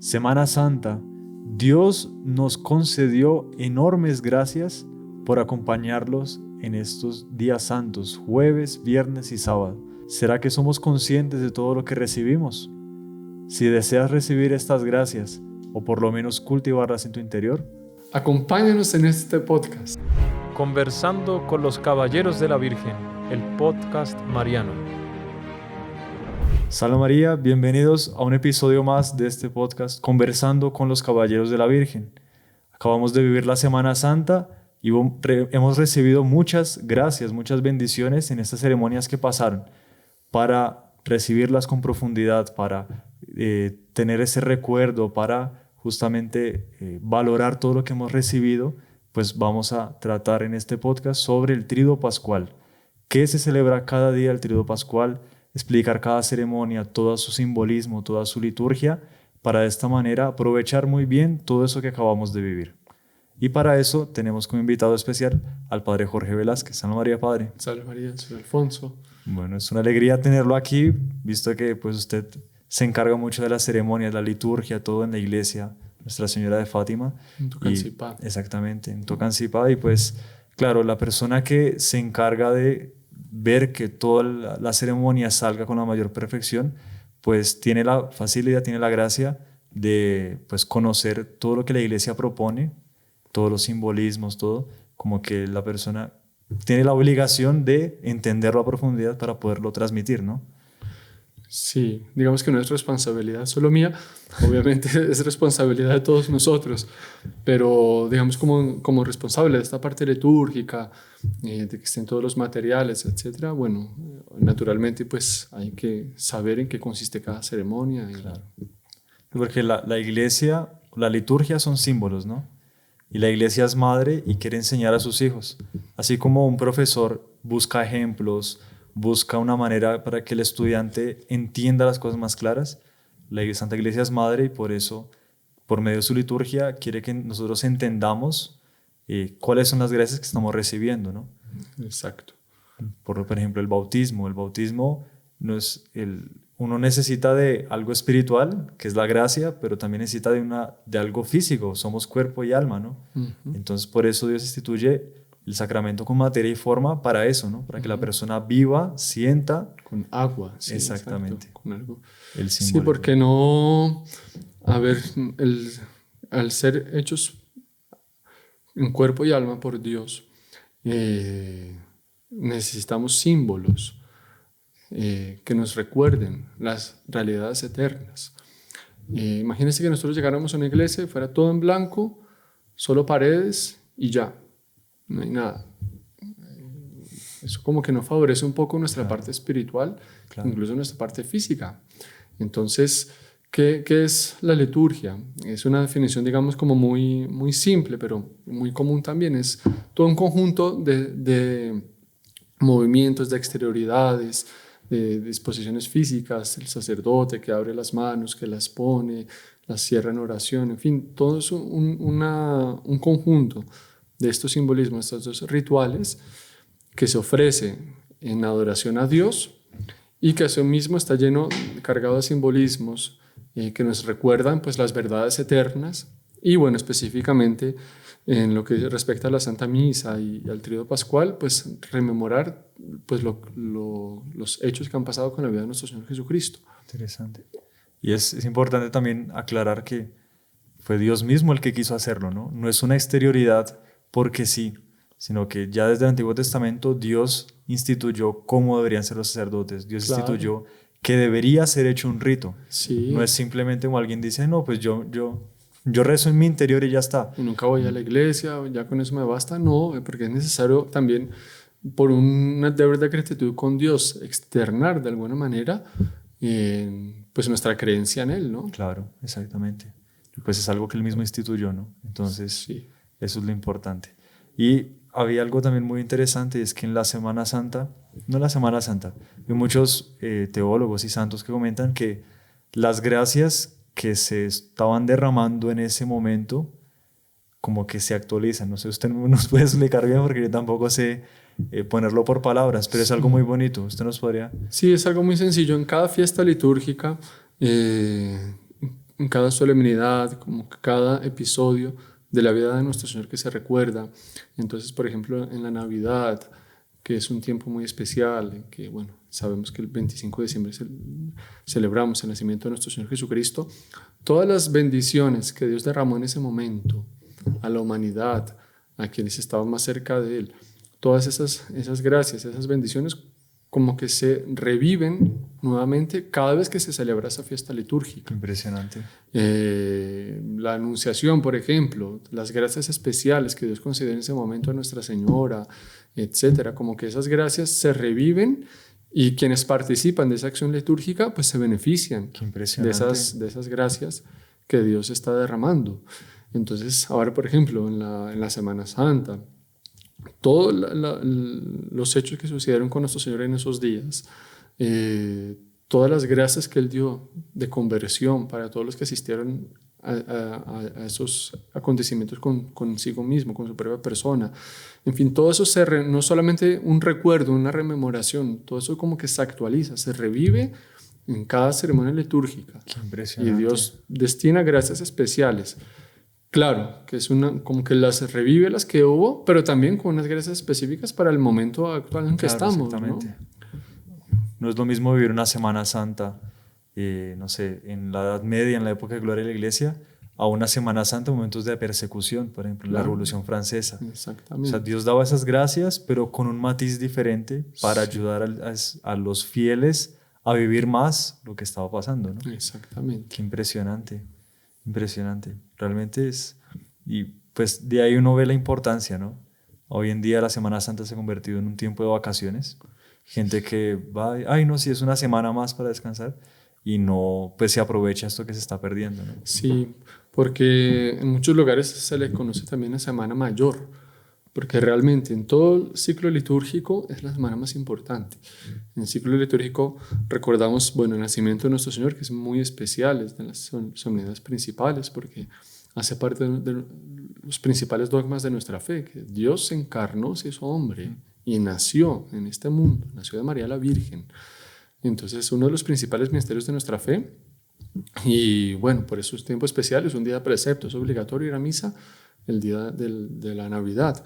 Semana Santa, Dios nos concedió enormes gracias por acompañarlos en estos días santos, jueves, viernes y sábado. ¿Será que somos conscientes de todo lo que recibimos? Si deseas recibir estas gracias, o por lo menos cultivarlas en tu interior, acompáñanos en este podcast. Conversando con los Caballeros de la Virgen, el podcast mariano. Salve María, bienvenidos a un episodio más de este podcast Conversando con los Caballeros de la Virgen. Acabamos de vivir la Semana Santa y hemos recibido muchas gracias, muchas bendiciones en estas ceremonias que pasaron. Para recibirlas con profundidad, para tener ese recuerdo, para justamente valorar todo lo que hemos recibido, pues vamos a tratar en este podcast sobre el Tríodo Pascual. ¿Qué se celebra cada día el Tríodo Pascual? Explicar cada ceremonia, todo su simbolismo, toda su liturgia, para de esta manera aprovechar muy bien todo eso que acabamos de vivir. Y para eso tenemos como invitado especial al Padre Jorge Velázquez. Salve María, Padre. Salve María, soy Alfonso. Bueno, es una alegría tenerlo aquí, visto que pues usted se encarga mucho de las ceremonias, la liturgia, todo en la iglesia, Nuestra Señora de Fátima. En Tocancipá. Exactamente, en Tocancipá. Y pues, claro, la persona que se encarga de ver que toda la ceremonia salga con la mayor perfección, pues tiene la facilidad, tiene la gracia de pues conocer todo lo que la iglesia propone, todos los simbolismos, todo, como que la persona tiene la obligación de entenderlo a profundidad para poderlo transmitir, ¿no? Sí, digamos que no es responsabilidad solo mía, obviamente es responsabilidad de todos nosotros, pero digamos como responsable de esta parte litúrgica, de que estén todos los materiales, etcétera, bueno, naturalmente pues hay que saber en qué consiste cada ceremonia. Claro. Porque la iglesia, la liturgia son símbolos, ¿no? Y la iglesia es madre y quiere enseñar a sus hijos. Así como un profesor busca ejemplos, busca una manera para que el estudiante entienda las cosas más claras, la Santa Iglesia es madre y por eso, por medio de su liturgia, quiere que nosotros entendamos cuáles son las gracias que estamos recibiendo, ¿no? Exacto. Por ejemplo, el bautismo. El bautismo no es uno necesita de algo espiritual, que es la gracia, pero también necesita de algo físico. Somos cuerpo y alma, ¿no? Uh-huh. Entonces, por eso Dios instituye el sacramento con materia y forma para eso, ¿no? Para que la persona viva, sienta. Con agua. Sí, exactamente. Exacto, con algo. El símbolo. Sí, porque no... A ver, al ser hechos en cuerpo y alma por Dios, necesitamos símbolos que nos recuerden las realidades eternas. Imagínense que nosotros llegáramos a una iglesia y fuera todo en blanco, solo paredes y ya. No hay nada. Eso como que no favorece un poco nuestra parte espiritual, incluso nuestra parte física. Entonces, ¿qué es la liturgia? Es una definición, digamos, como muy simple, pero muy común también. Es todo un conjunto de movimientos, de exterioridades, de disposiciones físicas, el sacerdote que abre las manos, que las pone, las cierra en oración, en fin, todo es un conjunto de estos simbolismos, estos dos rituales que se ofrece en adoración a Dios y que a sí mismo está cargado de simbolismos que nos recuerdan pues, las verdades eternas y bueno, específicamente en lo que respecta a la Santa Misa y al Tríodo Pascual, pues rememorar pues, los hechos que han pasado con la vida de nuestro Señor Jesucristo. Interesante. Y es importante también aclarar que fue Dios mismo el que quiso hacerlo, ¿no? No es una exterioridad porque sí, sino que ya desde el Antiguo Testamento Dios instituyó cómo deberían ser los sacerdotes. Dios instituyó que debería ser hecho un rito. Sí. No es simplemente como alguien dice, no, pues yo rezo en mi interior y ya está. Y nunca voy a la iglesia, ya con eso me basta. No, porque es necesario también, por una deber de gratitud con Dios, externar de alguna manera pues nuestra creencia en Él, ¿no? Claro, exactamente. Pues es algo que Él mismo instituyó, ¿no? Entonces, sí. Eso es lo importante. Y había algo también muy interesante, y es que en la Semana Santa, hay muchos teólogos y santos que comentan que las gracias que se estaban derramando en ese momento como que se actualizan. No sé, usted nos puede explicar bien porque yo tampoco sé ponerlo por palabras, pero es algo muy bonito. ¿Usted nos podría...? Sí, es algo muy sencillo. En cada fiesta litúrgica en cada solemnidad, como que cada episodio de la vida de nuestro Señor que se recuerda. Entonces, por ejemplo, en la Navidad, que es un tiempo muy especial, en que, bueno, sabemos que el 25 de diciembre celebramos el nacimiento de nuestro Señor Jesucristo, todas las bendiciones que Dios derramó en ese momento a la humanidad, a quienes estaban más cerca de Él, todas esas gracias, esas bendiciones, como que se reviven nuevamente cada vez que se celebra esa fiesta litúrgica. Impresionante. La Anunciación, por ejemplo, las gracias especiales que Dios concedió en ese momento a Nuestra Señora, etcétera, como que esas gracias se reviven y quienes participan de esa acción litúrgica pues se benefician Qué impresionante. de esas gracias que Dios está derramando. Entonces, ahora, por ejemplo, en la Semana Santa, todos los hechos que sucedieron con nuestro Señor en esos días, todas las gracias que Él dio de conversión para todos los que asistieron a esos acontecimientos consigo mismo, con su propia persona. En fin, todo eso no solamente un recuerdo, una rememoración, todo eso como que se actualiza, se revive en cada ceremonia litúrgica. Qué impresionante. Y Dios destina gracias especiales. Claro, que es como que las revive las que hubo, pero también con unas gracias específicas para el momento actual en que estamos. Exactamente. ¿No? Es lo mismo vivir una Semana Santa, no sé, en la Edad Media, en la época de gloria de la Iglesia, a una Semana Santa en momentos de persecución, por ejemplo, en la Revolución Francesa. Exactamente. O sea, Dios daba esas gracias, pero con un matiz diferente para ayudar a los fieles a vivir más lo que estaba pasando, ¿no? Exactamente. Qué impresionante. Impresionante, realmente es, y pues de ahí uno ve la importancia, ¿no? Hoy en día la Semana Santa se ha convertido en un tiempo de vacaciones, gente que va, ay no, si es una semana más para descansar, y no, pues se aprovecha esto que se está perdiendo, ¿no? Sí, porque en muchos lugares se le conoce también la Semana Mayor, porque realmente en todo el ciclo litúrgico es la semana más importante. En el ciclo litúrgico recordamos, bueno, el nacimiento de nuestro Señor, que es muy especial, es de las solemnidades principales, porque hace parte de los principales dogmas de nuestra fe, que Dios se encarnó, se hizo hombre y nació en este mundo, nació de María la Virgen. Entonces es uno de los principales misterios de nuestra fe y bueno, por eso es tiempo especial, es un día de precepto, es obligatorio ir a misa el día de la Navidad.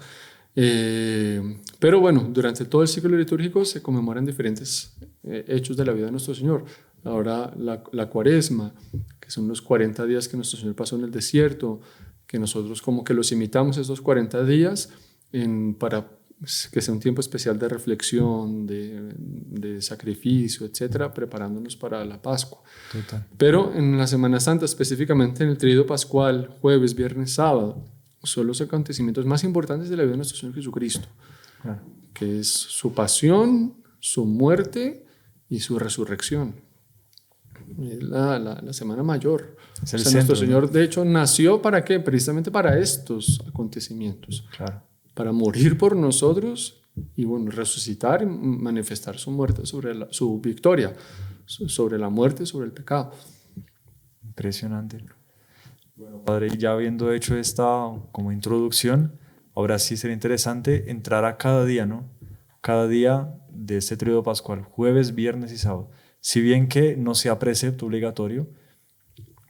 Pero bueno, durante todo el ciclo litúrgico se conmemoran diferentes hechos de la vida de nuestro Señor. Ahora la Cuaresma, que son los 40 días que nuestro Señor pasó en el desierto, que nosotros como que los imitamos esos 40 días para que sea un tiempo especial de reflexión, de sacrificio, etcétera, preparándonos para la Pascua. Total. Pero en la Semana Santa, específicamente en el Tríodo Pascual, jueves, viernes, sábado, son los acontecimientos más importantes de la vida de nuestro Señor Jesucristo, Claro. que es su pasión, su muerte y su resurrección. Es la Semana Mayor. Es el nuestro centro, Señor, ¿no? de hecho, ¿nació para qué? Precisamente para estos acontecimientos. Claro. Para morir por nosotros y bueno, resucitar y manifestar su muerte su victoria sobre la muerte, sobre el pecado. Impresionante. Bueno, Padre, ya habiendo hecho esta como introducción, ahora sí sería interesante entrar a cada día, ¿no? Cada día de este tríodo pascual, jueves, viernes y sábado. Si bien que no sea precepto obligatorio,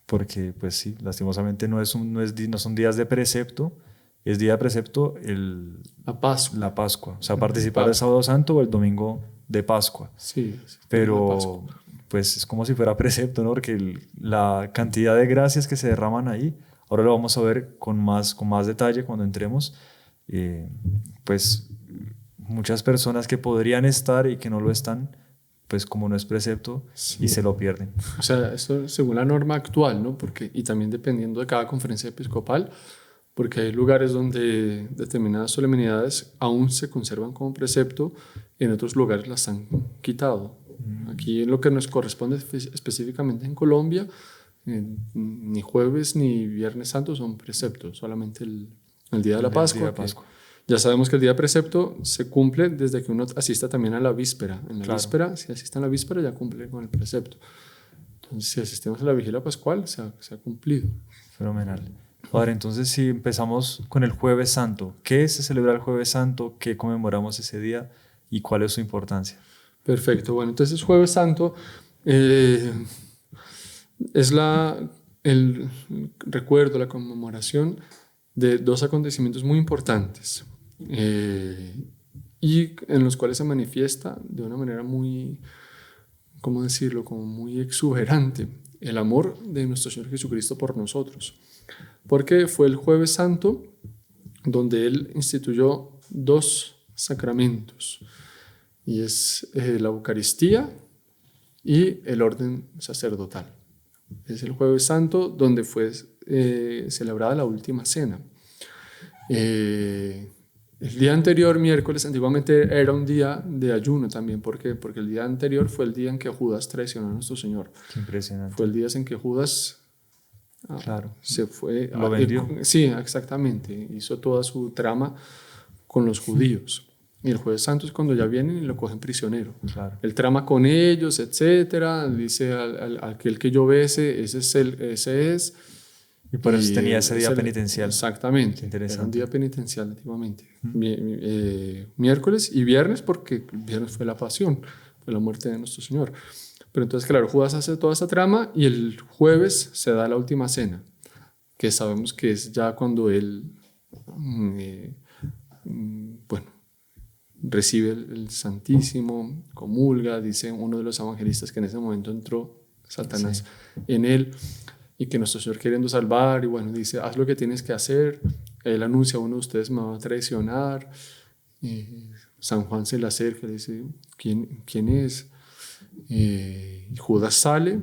porque pues sí, lastimosamente no son días de precepto, es día de precepto La Pascua. la Pascua. O sea, participar del sábado santo o el domingo de Pascua. Sí, Pero pues es como si fuera precepto, ¿no? Porque la cantidad de gracias que se derraman ahí, ahora lo vamos a ver con más detalle cuando entremos. Pues muchas personas que podrían estar y que no lo están, pues como no es precepto, Sí. y se lo pierden. O sea, esto según la norma actual, ¿no? Y también dependiendo de cada conferencia episcopal, porque hay lugares donde determinadas solemnidades aún se conservan como precepto y en otros lugares las han quitado. Aquí en lo que nos corresponde específicamente en Colombia, ni jueves ni viernes santo son preceptos, solamente el día de la Pascua. Día de Pascua. Ya sabemos que el día de precepto se cumple desde que uno asista también a la víspera. En la víspera, si asiste a la víspera, ya cumple con el precepto. Entonces, si asistimos a la vigilia pascual, se ha cumplido. Fenomenal. Padre, entonces si empezamos con el Jueves Santo, ¿qué se celebra el Jueves Santo? ¿Qué conmemoramos ese día? ¿Y cuál es su importancia? Perfecto. Bueno, entonces Jueves Santo es el recuerdo, la conmemoración de dos acontecimientos muy importantes y en los cuales se manifiesta de una manera muy, ¿cómo decirlo?, como muy exuberante el amor de nuestro Señor Jesucristo por nosotros. Porque fue el Jueves Santo donde Él instituyó dos sacramentos, y es la Eucaristía y el orden sacerdotal. Es el Jueves Santo donde fue celebrada la última cena. El día anterior, miércoles, antiguamente era un día de ayuno también. ¿Por qué? Porque el día anterior fue el día en que Judas traicionó a nuestro Señor. Qué impresionante. Fue el día en que Judas Claro. se fue. Lo vendió. Sí, exactamente. Hizo toda su trama con los judíos. Y el Jueves Santo es cuando ya vienen y lo cogen prisionero. Claro. Él trama con ellos, etcétera. Dice aquel que yo bese, ese es. Y por eso tenía ese día es penitencial. Exactamente. Interesante. Era un día penitencial antiguamente. Miércoles y viernes, porque el viernes fue la pasión, fue la muerte de nuestro Señor. Pero entonces, claro, Judas hace toda esa trama y el jueves se da la última cena, que sabemos que es ya cuando él, recibe el Santísimo, comulga. Dice uno de los evangelistas que en ese momento entró Satanás en él y que nuestro Señor, queriendo salvar, y bueno, dice, haz lo que tienes que hacer. Él anuncia, uno de ustedes me va a traicionar. San Juan se le acerca y le dice, ¿quién es? Y Judas sale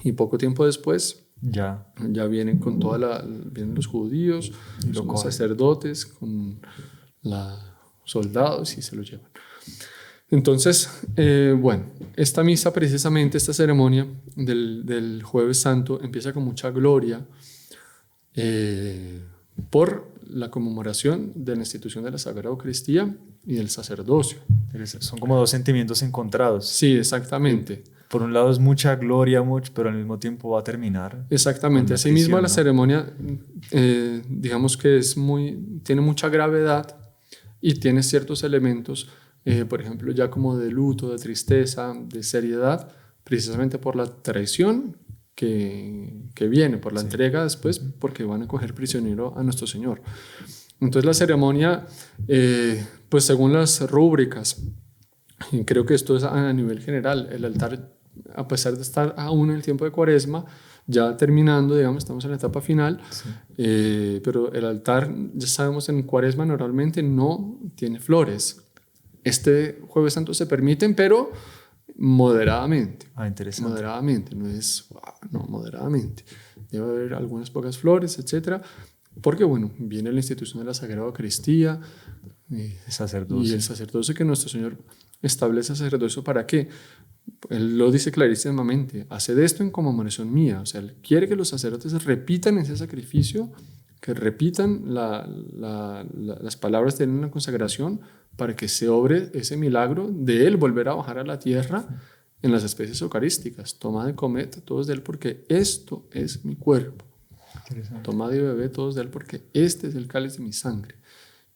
y poco tiempo después ya vienen con vienen los judíos, los sacerdotes con soldados y se lo llevan. Entonces, esta misa precisamente, esta ceremonia del Jueves Santo empieza con mucha gloria por la conmemoración de la institución de la Sagrada Eucaristía y del sacerdocio. Son como dos sentimientos encontrados. Sí, exactamente. Por un lado es mucha gloria, pero al mismo tiempo va a terminar. Exactamente. Asimismo, prisión, la ceremonia, digamos que tiene mucha gravedad y tiene ciertos elementos, por ejemplo, ya como de luto, de tristeza, de seriedad, precisamente por la traición que viene, por la entrega después, porque van a coger prisionero a nuestro Señor. Entonces la ceremonia, pues según las rúbricas, y creo que esto es a nivel general, el altar, a pesar de estar aún en el tiempo de Cuaresma, ya terminando, digamos, estamos en la etapa final, pero el altar, ya sabemos, en Cuaresma normalmente no tiene flores. Este Jueves Santo se permiten, pero moderadamente. Interesante. Moderadamente, moderadamente. Debe haber algunas pocas flores, etcétera, porque bueno, viene la institución de la Sagrada Eucaristía y el sacerdocio que nuestro Señor establece. Sacerdocio, ¿para qué? Él lo dice clarísimamente: haced esto en conmemoración mía. O sea, Él quiere que los sacerdotes repitan ese sacrificio, que repitan las palabras de Él en la consagración, para que se obre ese milagro de Él volver a bajar a la tierra en las especies eucarísticas. Tomad y comed todos de Él, porque esto es mi cuerpo. Tomad y bebed todos de Él, porque este es el cáliz de mi sangre.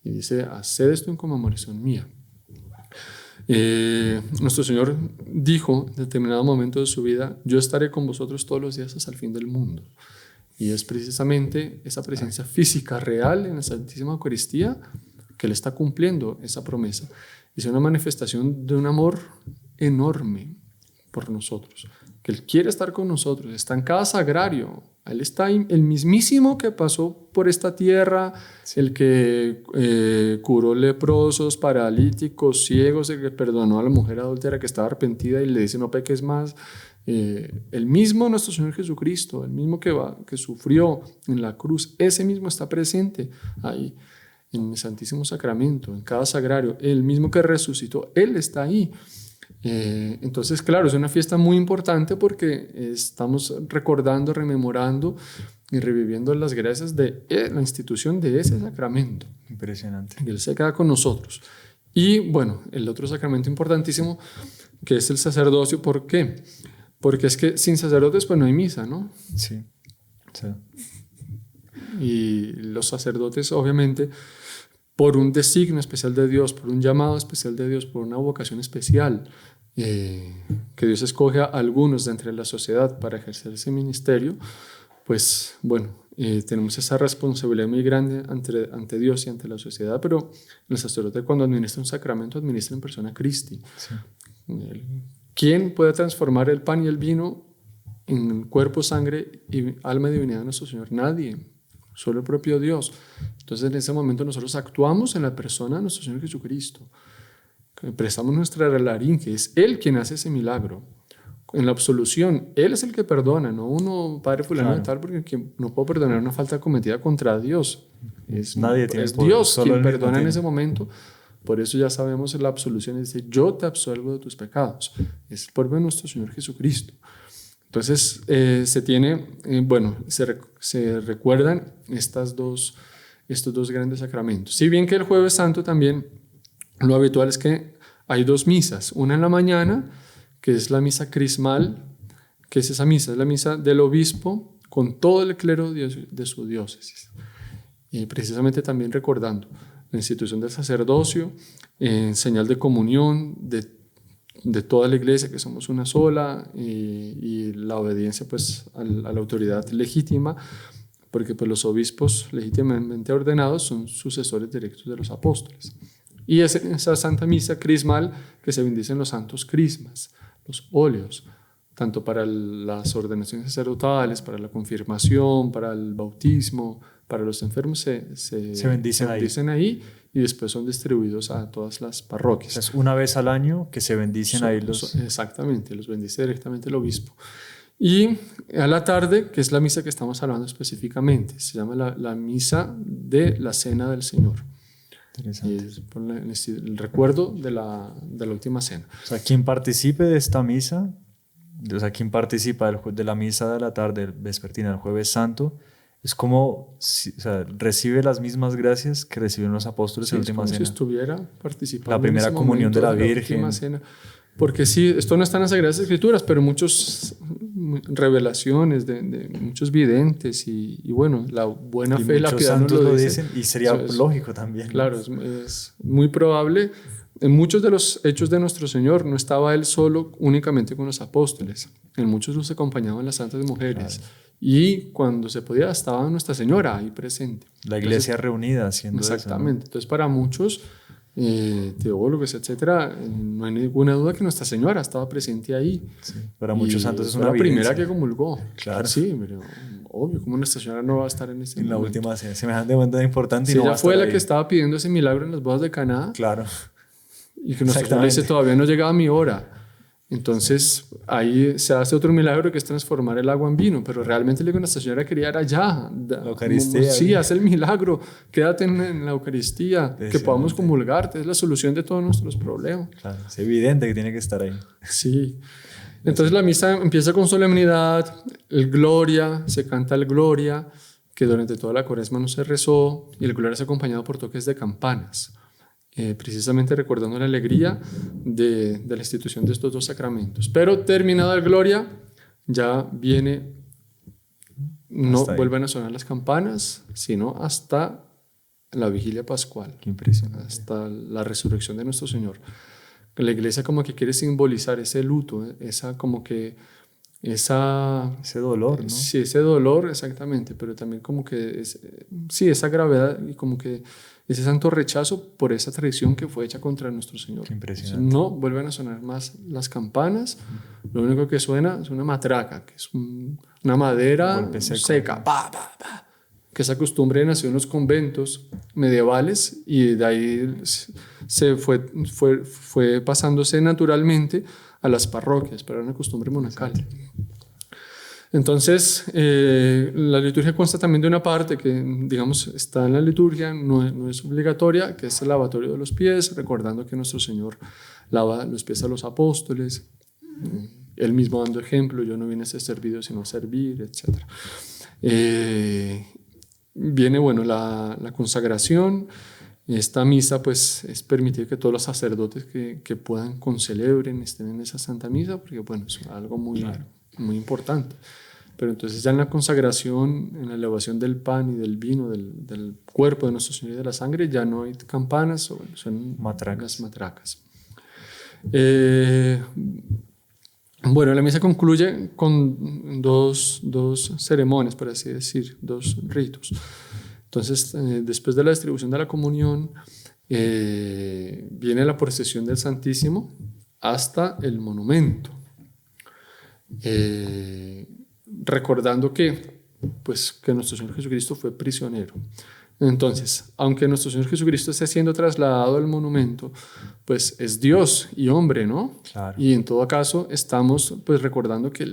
Y dice, haced esto en conmemoración mía. Nuestro Señor dijo en determinado momento de su vida: yo estaré con vosotros todos los días hasta el fin del mundo. Y es precisamente esa presencia física real en la Santísima Eucaristía que Él está cumpliendo esa promesa. Es una manifestación de un amor enorme por nosotros, que Él quiere estar con nosotros. Está en cada sagrario. Él está ahí, el mismísimo que pasó por esta tierra, el que curó leprosos, paralíticos, ciegos, el que perdonó a la mujer adúltera que estaba arrepentida y le dice no peques más. El mismo nuestro Señor Jesucristo, el mismo que sufrió en la cruz, ese mismo está presente ahí en el Santísimo Sacramento, en cada sagrario. El mismo que resucitó, Él está ahí. Entonces, claro, es una fiesta muy importante porque estamos recordando, rememorando y reviviendo las gracias de la institución de ese sacramento. Impresionante. Que Él se queda con nosotros. Y bueno, el otro sacramento importantísimo, que es el sacerdocio. ¿Por qué? Porque es que sin sacerdotes pues no hay misa, ¿no? Sí. Y los sacerdotes, obviamente, por un designio especial de Dios, por un llamado especial de Dios, por una vocación especial, que Dios escoge a algunos de entre la sociedad para ejercer ese ministerio, pues bueno, tenemos esa responsabilidad muy grande ante Dios y ante la sociedad, pero el sacerdote cuando administra un sacramento administra en persona Christi. Sí. ¿Quién puede transformar el pan y el vino en cuerpo, sangre y alma y divinidad de nuestro Señor? Nadie, solo el propio Dios. Entonces en ese momento nosotros actuamos en la persona de nuestro Señor Jesucristo. Prestamos nuestra laringe, es Él quien hace ese milagro. En la absolución, Él es el que perdona, no uno, Padre fulano de tal, porque quien no puedo perdonar una falta cometida contra Dios. Nadie tiene es poder, Dios solo quien Él mismo perdona en tiene. ese momento. Por eso ya sabemos en la absolución, dice, yo te absuelvo de tus pecados. Es por medio de nuestro Señor Jesucristo. Entonces, se recuerdan estos dos grandes sacramentos. Si bien que el Jueves Santo también, lo habitual es que hay 2 misas, una en la mañana, que es la misa crismal, que es esa misa, es la misa del obispo con todo el clero de su diócesis. Y precisamente también recordando la institución del sacerdocio, en señal de comunión de toda la iglesia, que somos una sola, y la obediencia pues, a la autoridad legítima, porque pues, los obispos legítimamente ordenados son sucesores directos de los apóstoles. Y esa Santa Misa crismal que se bendicen los santos crismas, los óleos, tanto para las ordenaciones sacerdotales, para la confirmación, para el bautismo, para los enfermos se bendicen ahí y después son distribuidos a todas las parroquias. Es una vez al año que se bendicen ahí los... Exactamente, los bendice directamente el obispo. Y a la tarde, que es la misa que estamos hablando específicamente, se llama la misa de la Cena del Señor. Interesante. Es por el recuerdo de la última cena. O sea, quien participe de esta misa, o sea, quien participa de la misa de la tarde vespertina del Jueves Santo, es como, o sea, recibe las mismas gracias que recibieron los apóstoles en la última cena. Si estuviera participando la primera en ese comunión de la Virgen. Última cena. Porque sí, esto no está en las Sagradas Escrituras, pero muchas revelaciones de muchos videntes y bueno, la buena fe y la piedad nos lo dicen. Y sería lógico también. Claro, es muy probable. En muchos de los hechos de nuestro Señor no estaba Él solo únicamente con los apóstoles. En muchos los acompañaban las santas mujeres. Claro. Y cuando se podía estaba Nuestra Señora ahí presente. La iglesia reunida haciendo exactamente. eso, ¿no? Entonces para muchos teólogos, etcétera, no hay ninguna duda que Nuestra Señora estaba presente ahí. Sí, para muchos santos es una la evidencia. primera que comulgó. Claro. Sí, pero obvio, ¿cómo Nuestra Señora no va a estar en ese en momento? la última cena, semejante importante. Si y no ella fue la ahí. que estaba pidiendo ese milagro en las bodas de Caná. Claro. Y que Nuestra Señora dice, todavía no llegaba mi hora. Entonces ahí se hace otro milagro que es transformar el agua en vino, pero realmente lo que Nuestra Señora quería era ya. La Eucaristía. Sí, haz el milagro, quédate en la Eucaristía, que podamos comulgarte, es la solución de todos nuestros problemas. Claro, es evidente que tiene que estar ahí. Sí. Entonces la misa empieza con solemnidad, el Gloria, se canta el Gloria, que durante toda la Cuaresma no se rezó, y el Gloria es acompañado por toques de campanas. Precisamente recordando la alegría de la institución de estos 2 sacramentos. Pero terminada el Gloria, ya viene, no vuelven a sonar las campanas, sino hasta la vigilia pascual. Qué impresionante. Hasta la resurrección de nuestro Señor. La iglesia como que quiere simbolizar ese luto, ese dolor, ¿no? Sí, ese dolor, exactamente, pero también como que esa gravedad y como que ese santo rechazo por esa traición que fue hecha contra nuestro Señor. Qué impresionante. No vuelven a sonar más las campanas, lo único que suena es una matraca, que es una madera seca, que esa costumbre nació en los conventos medievales y de ahí se fue pasándose naturalmente a las parroquias, pero era una costumbre monacal. Entonces, la liturgia consta también de una parte que, digamos, está en la liturgia, no es obligatoria, que es el lavatorio de los pies, recordando que nuestro Señor lava los pies a los apóstoles, Él mismo dando ejemplo, yo no vine a ser servido sino a servir, etc. Viene, bueno, la consagración. Esta misa, pues, es permitir que todos los sacerdotes que puedan concelebren estén en esa Santa Misa, porque, bueno, es algo muy importante. Pero entonces ya en la consagración, en la elevación del pan y del vino, del cuerpo de nuestro Señor y de la sangre, ya no hay campanas, son las matracas. Bueno, la misa concluye con dos ceremonias, por así decir, dos ritos. Entonces, después de la distribución de la comunión, viene la procesión del Santísimo hasta el monumento. Recordando que nuestro Señor Jesucristo fue prisionero. Entonces, aunque nuestro Señor Jesucristo esté siendo trasladado al monumento, pues es Dios y hombre, ¿no? Claro. Y en todo caso estamos pues recordando que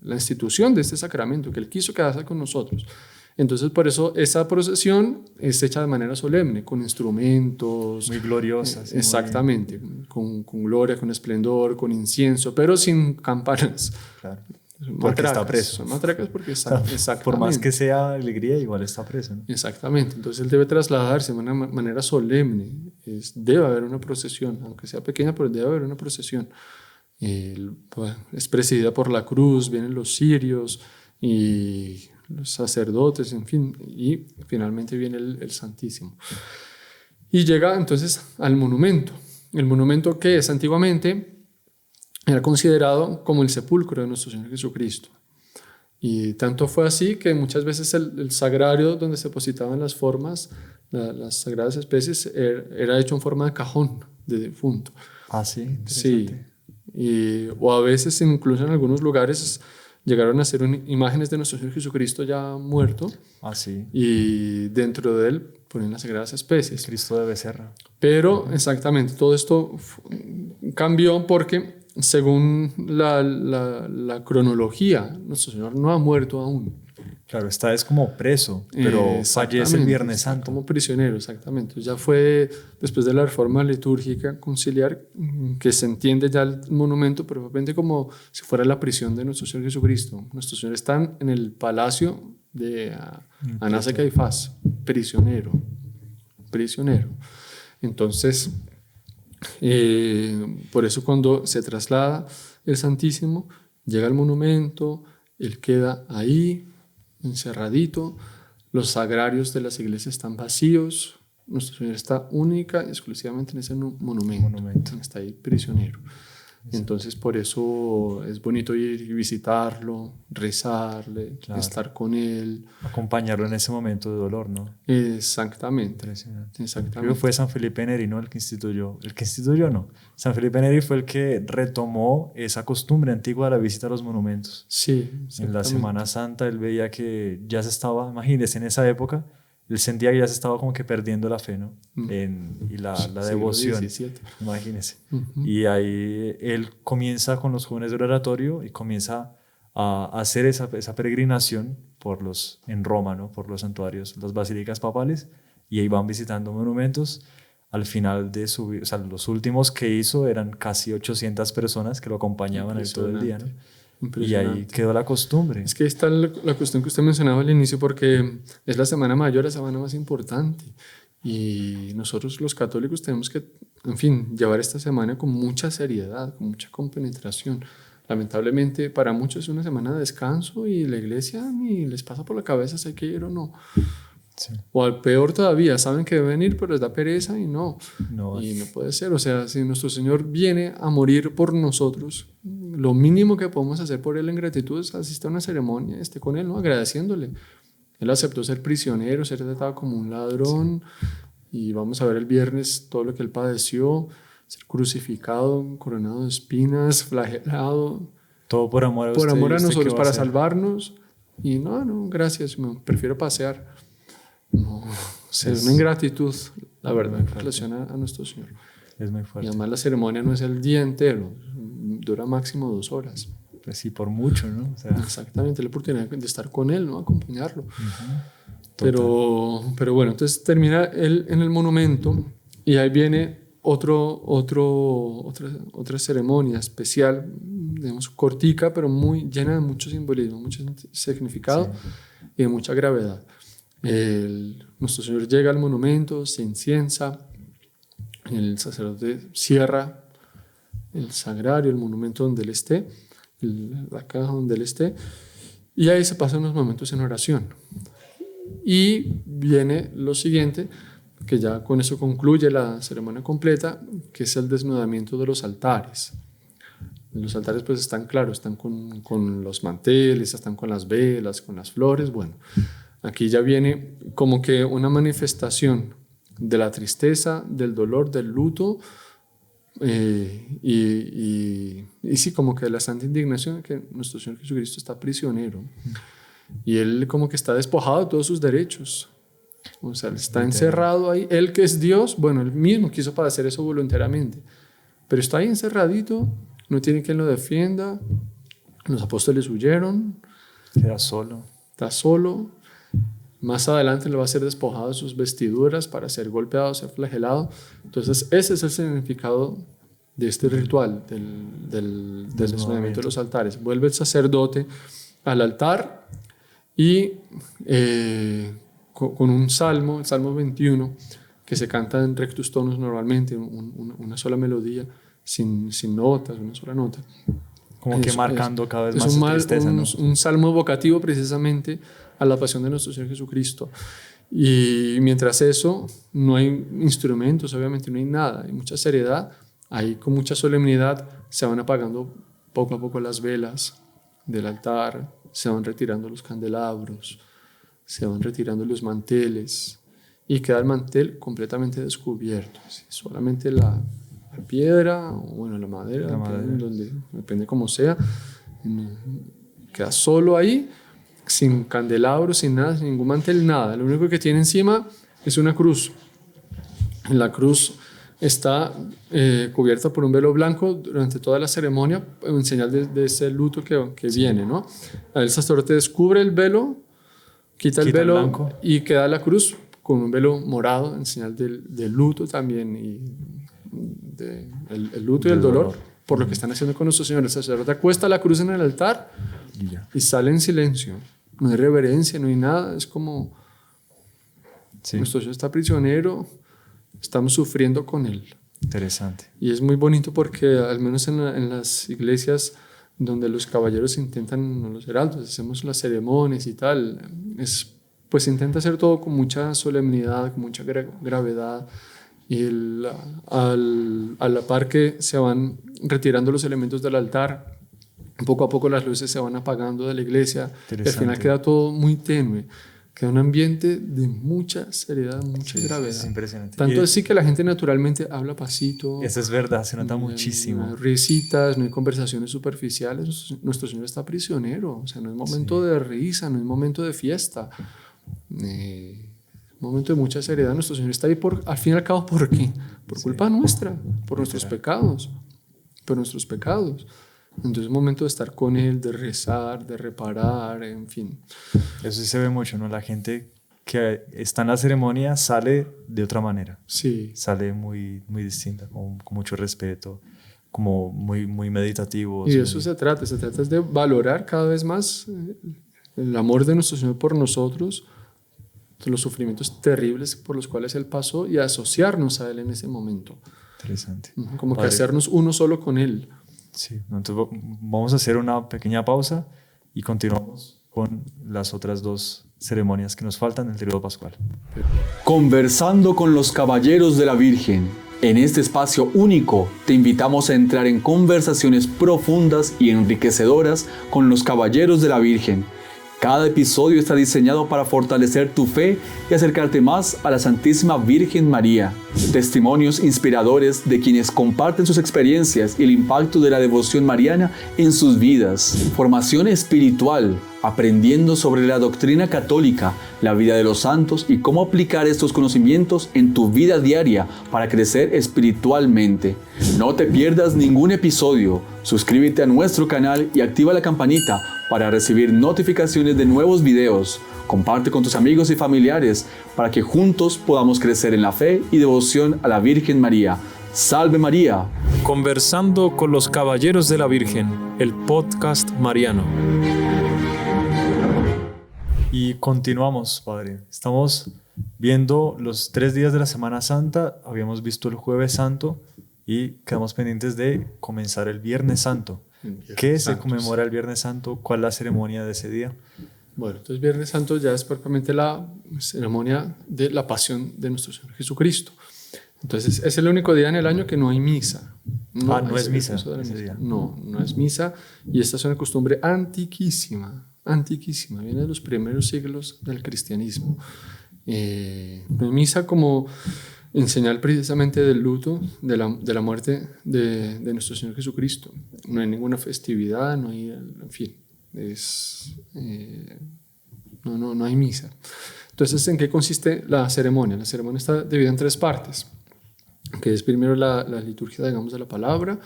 la institución de este sacramento, que Él quiso quedarse con nosotros. Entonces, por eso esa procesión es hecha de manera solemne, con instrumentos. Muy gloriosas. Exactamente, con gloria, con esplendor, con incienso, pero sin campanas. Claro. Porque está preso. Son matracas porque está, exactamente. Por más que sea alegría, igual está preso, ¿no? Exactamente. Entonces él debe trasladarse de una manera solemne. Debe haber una procesión, aunque sea pequeña, pero debe haber una procesión. Es presidida por la cruz, vienen los cirios y los sacerdotes, en fin, y finalmente viene el Santísimo. Y llega entonces al monumento. El monumento que es antiguamente era considerado como el sepulcro de nuestro Señor Jesucristo. Y tanto fue así que muchas veces el sagrario donde se depositaban las formas, las sagradas especies, era hecho en forma de cajón de difunto. Ah, sí. Sí. O a veces, incluso en algunos lugares, llegaron a hacer imágenes de nuestro Señor Jesucristo ya muerto. Ah, sí. Y dentro de él ponen las sagradas especies. Cristo de becerra. Pero, exactamente, todo esto cambió porque, según la cronología, nuestro Señor no ha muerto aún. Claro, esta es como preso, pero fallece el Viernes Santo. Como prisionero, exactamente. Ya fue después de la reforma litúrgica conciliar que se entiende ya el monumento, pero probablemente como si fuera la prisión de nuestro Señor Jesucristo. Nuestro Señor está en el palacio de Anás y Caifás, prisionero. Entonces, por eso cuando se traslada el Santísimo, llega al monumento, Él queda ahí, encerradito, los sagrarios de las iglesias están vacíos, nuestro Señor está única y exclusivamente en ese monumento. Está ahí prisionero. Entonces por eso es bonito ir y visitarlo, rezarle, claro, estar con Él. Acompañarlo en ese momento de dolor, ¿no? Exactamente. Creo que fue San Felipe Neri, ¿no? El que instituyó no. San Felipe Neri fue el que retomó esa costumbre antigua de la visita a los monumentos. Sí, en la Semana Santa él veía que ya se estaba, imagínense, en esa época, él sentía que ya se estaba como que perdiendo la fe, ¿no? Y la devoción, imagínense. Y ahí él comienza con los jóvenes del oratorio y comienza a hacer esa peregrinación en Roma, ¿no? Por los santuarios, las basílicas papales, y ahí van visitando monumentos. Al final de los últimos que hizo eran casi 800 personas que lo acompañaban él todo el día, ¿no? Y ahí quedó la costumbre. Es que ahí está la cuestión que usted mencionaba al inicio, porque es la Semana Mayor, la semana más importante. Y nosotros los católicos tenemos que, en fin, llevar esta semana con mucha seriedad, con mucha compenetración. Lamentablemente para muchos es una semana de descanso y la iglesia ni les pasa por la cabeza si hay que ir o no. Sí. O al peor todavía, saben que deben ir, pero les da pereza y no puede ser. O sea, si nuestro Señor viene a morir por nosotros, lo mínimo que podemos hacer por Él en gratitud es asistir a una ceremonia, esté con Él, ¿no? Agradeciéndole. Él aceptó ser prisionero, ser tratado como un ladrón, y vamos a ver el viernes todo lo que Él padeció, ser crucificado, coronado de espinas, flagelado. Todo por amor a usted. Por amor a nosotros, para salvarnos. Y no, gracias, me prefiero pasear. No, es una ingratitud, la verdad, en relación a nuestro Señor. Es muy fuerte. Y además la ceremonia no es el día entero, dura máximo 2 horas. Pues sí, por mucho, ¿no? O sea, exactamente, la oportunidad de estar con Él, ¿no? Acompañarlo. Pero bueno, entonces termina Él en el monumento y ahí viene otra ceremonia especial, digamos, cortica, pero muy llena de mucho simbolismo, mucho significado y de mucha gravedad. Nuestro Señor llega al monumento, se inciensa, el sacerdote cierra el sagrario, el monumento donde Él esté, la caja donde Él esté, y ahí se pasan unos momentos en oración. Y viene lo siguiente, que ya con eso concluye la ceremonia completa, que es el desnudamiento de los altares. Los altares pues están claros, están con los manteles, están con las velas, con las flores. Bueno, aquí ya viene como que una manifestación de la tristeza, del dolor, del luto, y sí, como que la santa indignación que nuestro Señor Jesucristo está prisionero y Él como que está despojado de todos sus derechos. O sea, Él está encerrado ahí. Él que es Dios, bueno, Él mismo quiso padecer eso voluntariamente, pero está ahí encerradito, no tiene quien lo defienda. Los apóstoles huyeron. Queda solo. Está solo. Más adelante le va a ser despojado de sus vestiduras para ser golpeado, ser flagelado. Entonces ese es el significado de este ritual, del desnudamiento de los altares. Vuelve el sacerdote al altar y con un salmo, el Salmo 21, que se canta en rectus tonus normalmente, una sola melodía, sin notas, una sola nota. Como que marcando cada vez más su tristeza, ¿no? Un salmo evocativo precisamente a la pasión de nuestro Señor Jesucristo. Y mientras eso, no hay instrumentos, obviamente no hay nada, hay mucha seriedad. Ahí con mucha solemnidad se van apagando poco a poco las velas del altar, se van retirando los candelabros, se van retirando los manteles y queda el mantel completamente descubierto. Solamente la piedra o bueno, la madera. Depende cómo sea, queda solo ahí, sin candelabro, sin nada, sin ningún mantel, nada. Lo único que tiene encima es una cruz. La cruz está cubierta por un velo blanco durante toda la ceremonia, en señal de ese luto que viene, ¿no? El sacerdote descubre el velo, quita el velo blanco y queda la cruz con un velo morado en señal del luto también, y el luto y el dolor por lo que están haciendo con nuestro Señor. El sacerdote acuesta la cruz en el altar y sale en silencio. No hay reverencia, no hay nada. Es como nuestro Señor está prisionero, estamos sufriendo con Él. Interesante. Y es muy bonito porque al menos en las iglesias donde los caballeros intentan, los heraldos, hacemos las ceremonias y tal, pues se intenta hacer todo con mucha solemnidad, con mucha gravedad. Y a la par que se van retirando los elementos del altar, poco a poco las luces se van apagando de la iglesia y al final queda todo muy tenue, queda un ambiente de mucha seriedad, mucha gravedad. Es impresionante. Tanto así que la gente naturalmente habla pasito. Eso es verdad, se nota muchísimo. No hay risitas, no hay conversaciones superficiales. Nuestro Señor está prisionero, o sea, no es momento de risa, no es momento de fiesta. Un momento de mucha seriedad. Nuestro Señor está ahí al fin y al cabo, ¿por qué? Por culpa nuestra, por nuestros pecados, Entonces es un momento de estar con Él, de rezar, de reparar, en fin. Eso sí se ve mucho, ¿no? La gente que está en la ceremonia sale de otra manera. Sí. Sale muy, muy distinta, con mucho respeto, como muy, muy meditativo. Y de eso se trata de valorar cada vez más el amor de nuestro Señor por nosotros, los sufrimientos terribles por los cuales Él pasó y asociarnos a Él en ese momento. Interesante. Como que hacernos uno solo con Él. Sí, entonces vamos a hacer una pequeña pausa y continuamos con las otras dos ceremonias que nos faltan del Tríodo Pascual. Conversando con los Caballeros de la Virgen. En este espacio único te invitamos a entrar en conversaciones profundas y enriquecedoras con los Caballeros de la Virgen. Cada episodio está diseñado para fortalecer tu fe y acercarte más a la Santísima Virgen María. Testimonios inspiradores de quienes comparten sus experiencias y el impacto de la devoción mariana en sus vidas. Formación espiritual, aprendiendo sobre la doctrina católica, la vida de los santos y cómo aplicar estos conocimientos en tu vida diaria para crecer espiritualmente. No te pierdas ningún episodio. Suscríbete a nuestro canal y activa la campanita para recibir notificaciones de nuevos videos. Comparte con tus amigos y familiares para que juntos podamos crecer en la fe y devoción a la Virgen María. ¡Salve María! Conversando con los Caballeros de la Virgen, el podcast mariano. Y continuamos, Padre. Estamos viendo los 3 días de la Semana Santa. Habíamos visto el Jueves Santo y quedamos pendientes de comenzar el Viernes Santo. ¿Qué se conmemora el Viernes Santo? ¿Cuál es la ceremonia de ese día? Bueno, entonces Viernes Santo ya es propiamente la ceremonia de la pasión de nuestro Señor Jesucristo. Entonces es el único día en el año que no hay misa. No es ese misa reposo de la ese misa. día. No es misa. Y esta es una costumbre antiquísima, antiquísima. Viene de los primeros siglos del cristianismo. No hay misa como en señal precisamente del luto, de la muerte de nuestro Señor Jesucristo. No hay ninguna festividad, no hay, en fin, no hay misa. Entonces, ¿en qué consiste la ceremonia? La ceremonia está dividida en 3 partes, que es primero la liturgia, digamos, de la palabra,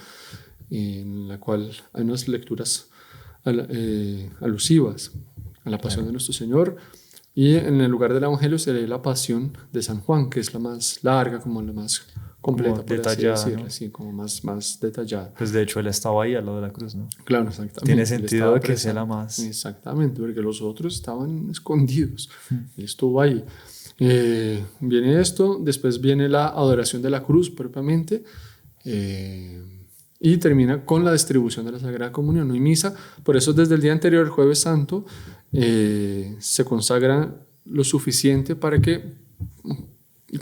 en la cual hay unas lecturas alusivas a la pasión de nuestro Señor, y en el lugar del Evangelio se lee la pasión de San Juan, que es la más larga, como la más completa, Como por detallada, así decirlo, ¿no? sí, como más detallada. Pues de hecho él estaba ahí al lado de la cruz, ¿no? Claro, exactamente. Tiene Él sentido estaba que sea presente. la más... Exactamente, porque los otros estaban escondidos. Él estuvo ahí. Viene esto, después viene la adoración de la cruz propiamente, y termina con la distribución de la Sagrada Comunión. No hay misa, por eso desde el día anterior, el Jueves Santo, se consagra lo suficiente para que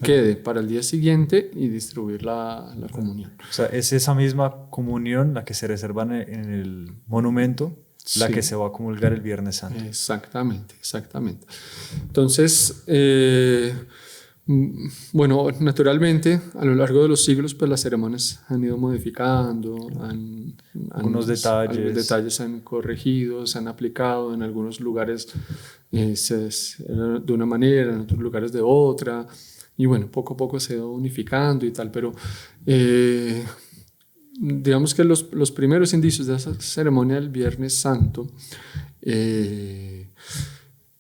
quede para el día siguiente y distribuir la comunión. O sea, es esa misma comunión la que se reserva en el monumento, la Sí. que se va a comulgar el Viernes Santo. Exactamente. Entonces, bueno, naturalmente, a lo largo de los siglos, pues las ceremonias han ido modificando, Algunos detalles. algunos detalles se han corregido, se han aplicado, en algunos lugares de una manera, en otros lugares de otra, y bueno, poco a poco se ha ido unificando y tal, pero digamos que los primeros indicios de esa ceremonia del Viernes Santo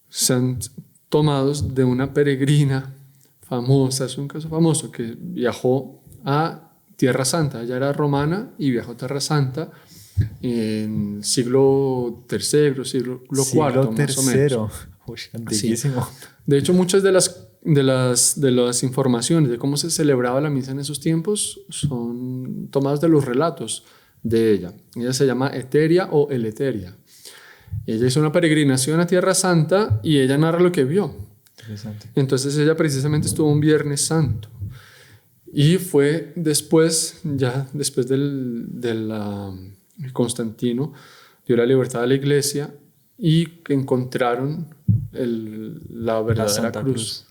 son tomados de una peregrina famosa, es un caso famoso, que viajó a Tierra Santa. Ella era romana y viajó a Tierra Santa en siglo III, siglo IV, más o menos. Uy, antiquísimo. De hecho, muchas de las informaciones de cómo se celebraba la misa en esos tiempos son tomadas de los relatos de ella. Ella se llama Eteria o Eleteria. Ella hizo una peregrinación a Tierra Santa y ella narra lo que vio. Interesante. Entonces ella precisamente estuvo un Viernes Santo. Y fue después, ya después del Constantino, dio la libertad a la iglesia y que encontraron la verdadera Santa cruz.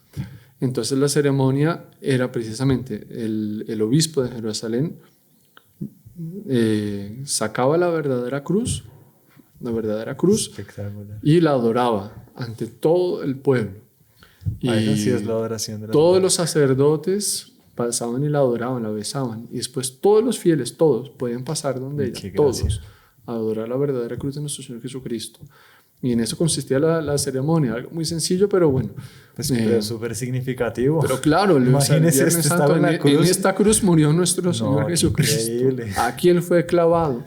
Entonces la ceremonia era precisamente el obispo de Jerusalén sacaba la verdadera cruz Espectacular. y la adoraba ante todo el pueblo. Y Esa sí es la adoración de la todos verdad. los sacerdotes pasaban y la adoraban, la besaban, y después todos los fieles, todos, podían pasar donde Qué ella, gracia. todos, a adorar la verdadera cruz de nuestro Señor Jesucristo. Y en eso consistía la ceremonia, algo muy sencillo, pero bueno. Pues, pero súper significativo. Pero claro, o sea, el Imagínese, Viernes este Santo, estaba en la en cruz. esta cruz murió nuestro Señor qué Jesucristo. increíble. Aquí Él fue clavado.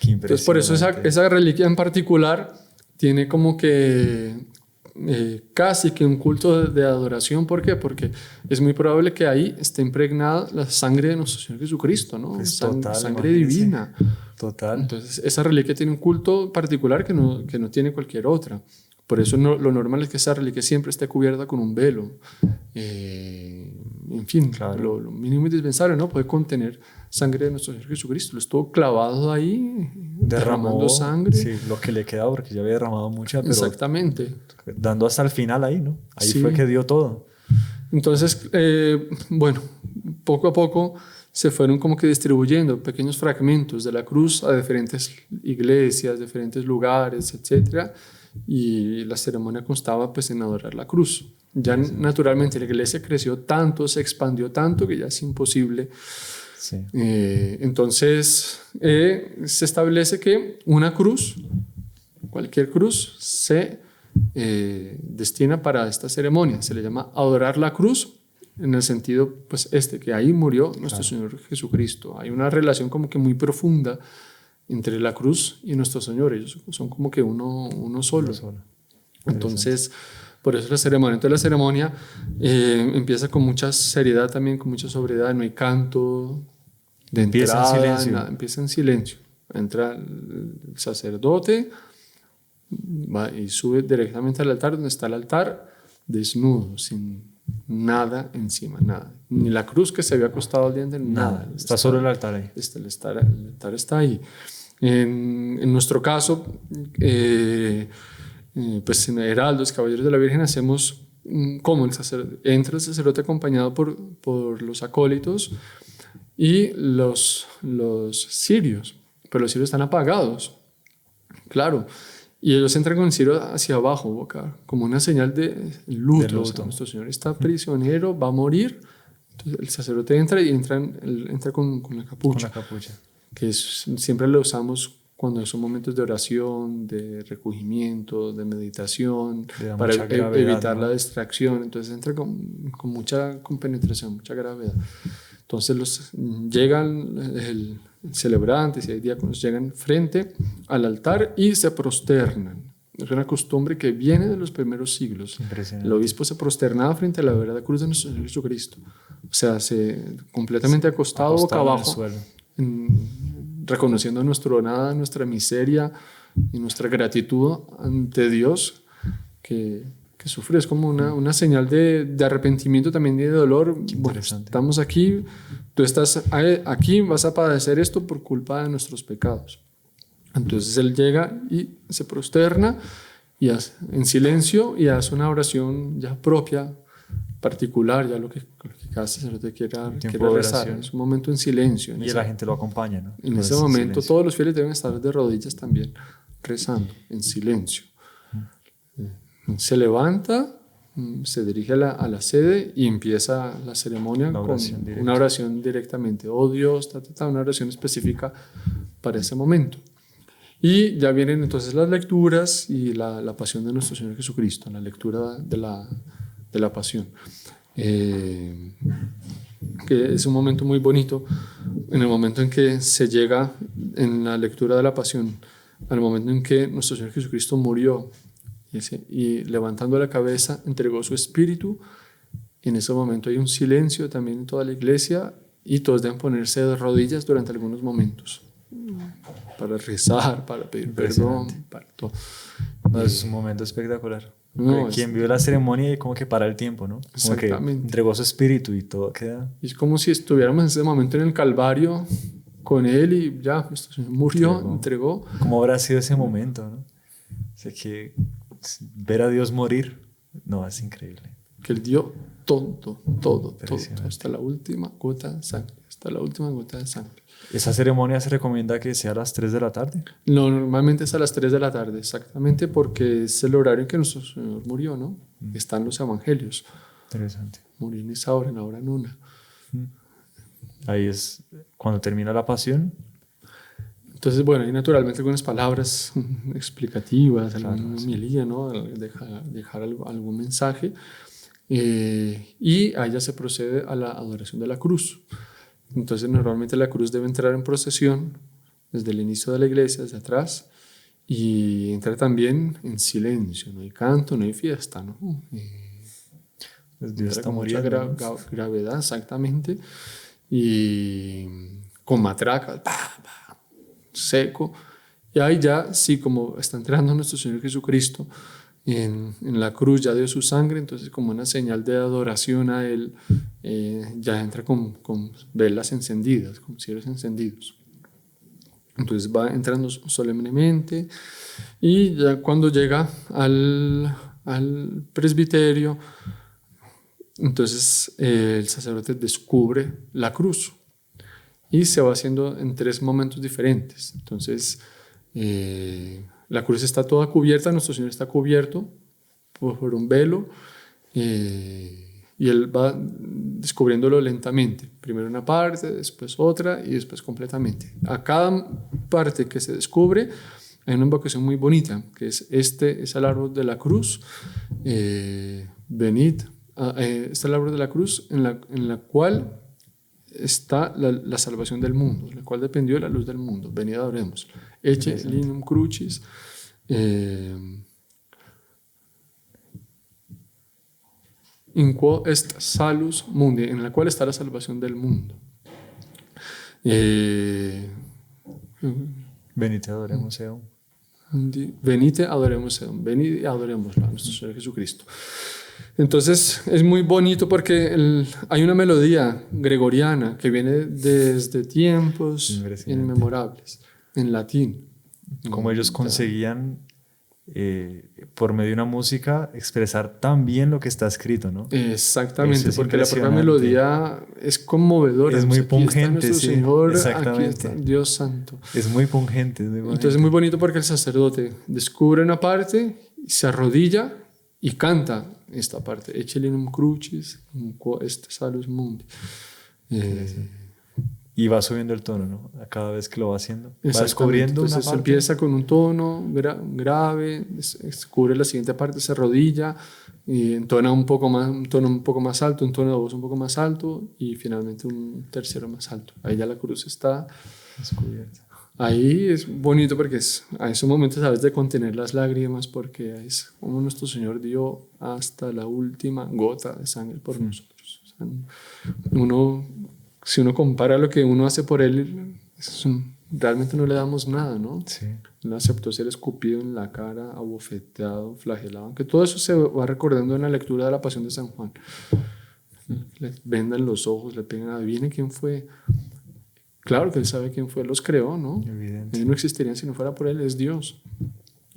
Qué Entonces, por eso impresionante. esa reliquia en particular tiene como que casi que un culto de adoración. ¿Por qué? Porque es muy probable que ahí esté impregnada la sangre de nuestro Señor Jesucristo, ¿no? Pues total, sangre imagínese. divina. Total. Entonces, esa reliquia tiene un culto particular que no tiene cualquier otra. Por eso lo normal es que esa reliquia siempre esté cubierta con un velo. En fin, Claro. lo mínimo indispensable, ¿no? Puede contener sangre de nuestro Señor Jesucristo. Lo estuvo clavado ahí, derramando sangre. Sí, lo que le queda, porque ya había derramado mucha, pero Exactamente. dando hasta el final ahí, ¿no? Ahí Sí. fue que dio todo. Entonces, bueno, poco a poco se fueron como que distribuyendo pequeños fragmentos de la cruz a diferentes iglesias, diferentes lugares, etc. Y la ceremonia constaba pues en adorar la cruz. Ya naturalmente la iglesia creció tanto, se expandió tanto que ya es imposible. Sí. Entonces se establece que una cruz, cualquier cruz, se destina para esta ceremonia. Se le llama adorar la cruz en el sentido, pues que ahí murió nuestro Señor Jesucristo. Hay una relación como que muy profunda entre la cruz y nuestro Señor. Ellos son como que uno solo. Entonces, por eso la ceremonia. Entonces la ceremonia empieza con mucha seriedad también, con mucha sobriedad. No hay canto de Empieza entrada, en silencio. nada, empieza en silencio. Entra el sacerdote, va y sube directamente al altar, donde está el altar, desnudo, sin Nada encima, nada. Ni la cruz que se había acostado al diente, nada. Está solo el altar ahí. El altar está ahí. En nuestro caso, pues en Heraldos, Caballeros de la Virgen, hacemos como entra el sacerdote acompañado por los acólitos y los cirios, pero los cirios están apagados, claro, y ellos entran con el cirio hacia abajo, boca, como una señal de luto. O sea, nuestro Señor está prisionero, va a morir. Entonces el sacerdote entra y entra con la capucha. Con la capucha. Que siempre lo usamos cuando son momentos de oración, de recogimiento, de meditación, para evitar la distracción. Entonces entra con mucha penetración, mucha gravedad. Entonces llegan el celebrante, si hay diáconos, llegan frente al altar y se prosternan. Es una costumbre que viene de los primeros siglos. El obispo se prosternaba frente a la verdadera cruz de nuestro Señor Jesucristo. O sea, completamente acostado boca abajo, reconociendo nuestro nada, nuestra miseria y nuestra gratitud ante Dios que sufre. Es como una señal de arrepentimiento, también de dolor. Bueno, estamos aquí, tú estás aquí, vas a padecer esto por culpa de nuestros pecados. Entonces él llega y se prosterna y en silencio y hace una oración ya propia, particular, ya lo que cada sacerdote quiera rezar. Es un momento en silencio. Y la gente lo acompaña, ¿no? En ese momento todos los fieles deben estar de rodillas también, rezando en silencio. Se levanta, se dirige a la sede y empieza la ceremonia con una oración directamente. Oh Dios, una oración específica para ese momento. Y ya vienen entonces las lecturas y la pasión de nuestro Señor Jesucristo, la lectura de la pasión. Que es un momento muy bonito, en el momento en que se llega en la lectura de la pasión, al momento en que nuestro Señor Jesucristo murió y levantando la cabeza entregó su espíritu. En ese momento hay un silencio también en toda la iglesia y todos deben ponerse de rodillas durante algunos momentos para rezar, para pedir perdón, para todo. Es un momento espectacular. Quien vio la ceremonia y como que para el tiempo, ¿no? Como que entregó su espíritu y todo queda. Y es como si estuviéramos en ese momento en el Calvario con él y ya, murió, entregó. ¿Cómo habrá sido ese momento, no? O sea, que ver a Dios morir, no, es increíble. Que él dio todo, hasta la última gota de sangre, ¿Esa ceremonia se recomienda que sea a las 3 de la tarde? No, normalmente es a las 3 de la tarde, exactamente porque es el horario en que nuestro Señor murió, ¿no? Están los evangelios. Interesante. Murió en esa hora, en la hora nona. Ahí es cuando termina la pasión. Entonces, bueno, hay naturalmente algunas palabras explicativas, alguna homilía, ¿no? Dejar algún mensaje. Y ahí ya se procede a la adoración de la cruz. Entonces, normalmente la cruz debe entrar en procesión desde el inicio de la iglesia, desde atrás, y entra también en silencio. No hay canto, no hay fiesta, ¿no? Dios está muriendo. Mucha gravedad, exactamente. Y con matracas, seco. Y ahí ya, sí, como está entrando nuestro Señor Jesucristo en la cruz, ya dio su sangre, entonces como una señal de adoración a Él, ya entra con velas encendidas, con cirios encendidos. Entonces va entrando solemnemente y ya cuando llega al presbiterio, entonces el sacerdote descubre la cruz y se va haciendo en 3 momentos diferentes. Entonces la cruz está toda cubierta, nuestro Señor está cubierto por un velo y Él va descubriéndolo lentamente. Primero una parte, después otra y después completamente. A cada parte que se descubre hay una invocación muy bonita, que es el árbol de la cruz. Venid, es el árbol de la cruz en la cual está la salvación del mundo, de la cual dependió la luz del mundo. Venid, adoremos. Ecce linum crucis. In quo est salus mundi, en la cual está la salvación del mundo. Venite, adoremos Eum. Venite, adoremos Eum. Venid y adorémoslo a nuestro Señor Jesucristo. Entonces es muy bonito porque hay una melodía gregoriana que viene desde tiempos Impresionante. inmemorables, en latín. Como ellos conseguían, por medio de una música, expresar tan bien lo que está escrito, ¿no? Exactamente, Eso es porque la propia impresionante. melodía es conmovedora. Es muy Aquí está pungente, nuestro sí, Señor, exactamente. aquí está Dios Santo. Es muy pungente, es muy pungente. Entonces es muy bonito porque el sacerdote descubre una parte, se arrodilla y canta esta parte. Eccelinum crucis, est salus mundi. Y va subiendo el tono, ¿no? A cada vez que lo va haciendo. Va Exactamente. descubriendo una Entonces parte. empieza con un tono grave, descubre la siguiente parte, se arrodilla y entona un tono un poco más alto, un tono de voz un poco más alto y finalmente un tercero más alto. Ahí ya la cruz está Descubierta. ahí. Es bonito porque a esos momentos sabes de contener las lágrimas porque es como nuestro Señor dio hasta la última gota de sangre por nosotros. O sea, si uno compara lo que uno hace por Él, realmente no le damos nada, ¿no? Sí. Él aceptó ser escupido en la cara, abofeteado, flagelado. Aunque todo eso se va recordando en la lectura de la Pasión de San Juan. Le vendan los ojos, le pegan, adivine quién fue. Claro que Él sabe quién fue, los creó, ¿no? Evidente. Ellos no existirían si no fuera por Él, es Dios.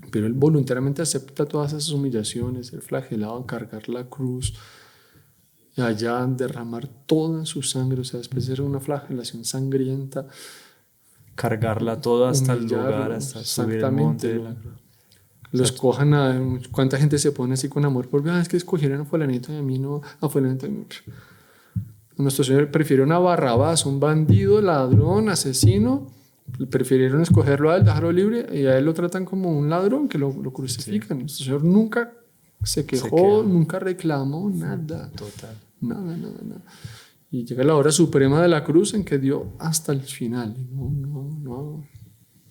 Pero Él voluntariamente acepta todas esas humillaciones, el flagelado, cargar la cruz, y allá derramar toda su sangre, o sea, después de ser una flagelación sangrienta, Cargarla toda hasta el humillarlo, lugar, hasta subir el exactamente, monte. De ¿no? la... Los cojan a... ¿Cuánta gente se pone así con amor? Porque es que escogieron a fulanito y a mí no, a fulanito. Nuestro Señor prefirió una Barrabás, un bandido, ladrón, asesino. Prefirieron escogerlo a él, dejarlo libre, y a él lo tratan como un ladrón que lo crucifican. Nuestro Señor nunca se quejó, nunca reclamó nada. Total. Nada. Y llega la hora suprema de la cruz en que dio hasta el final. No.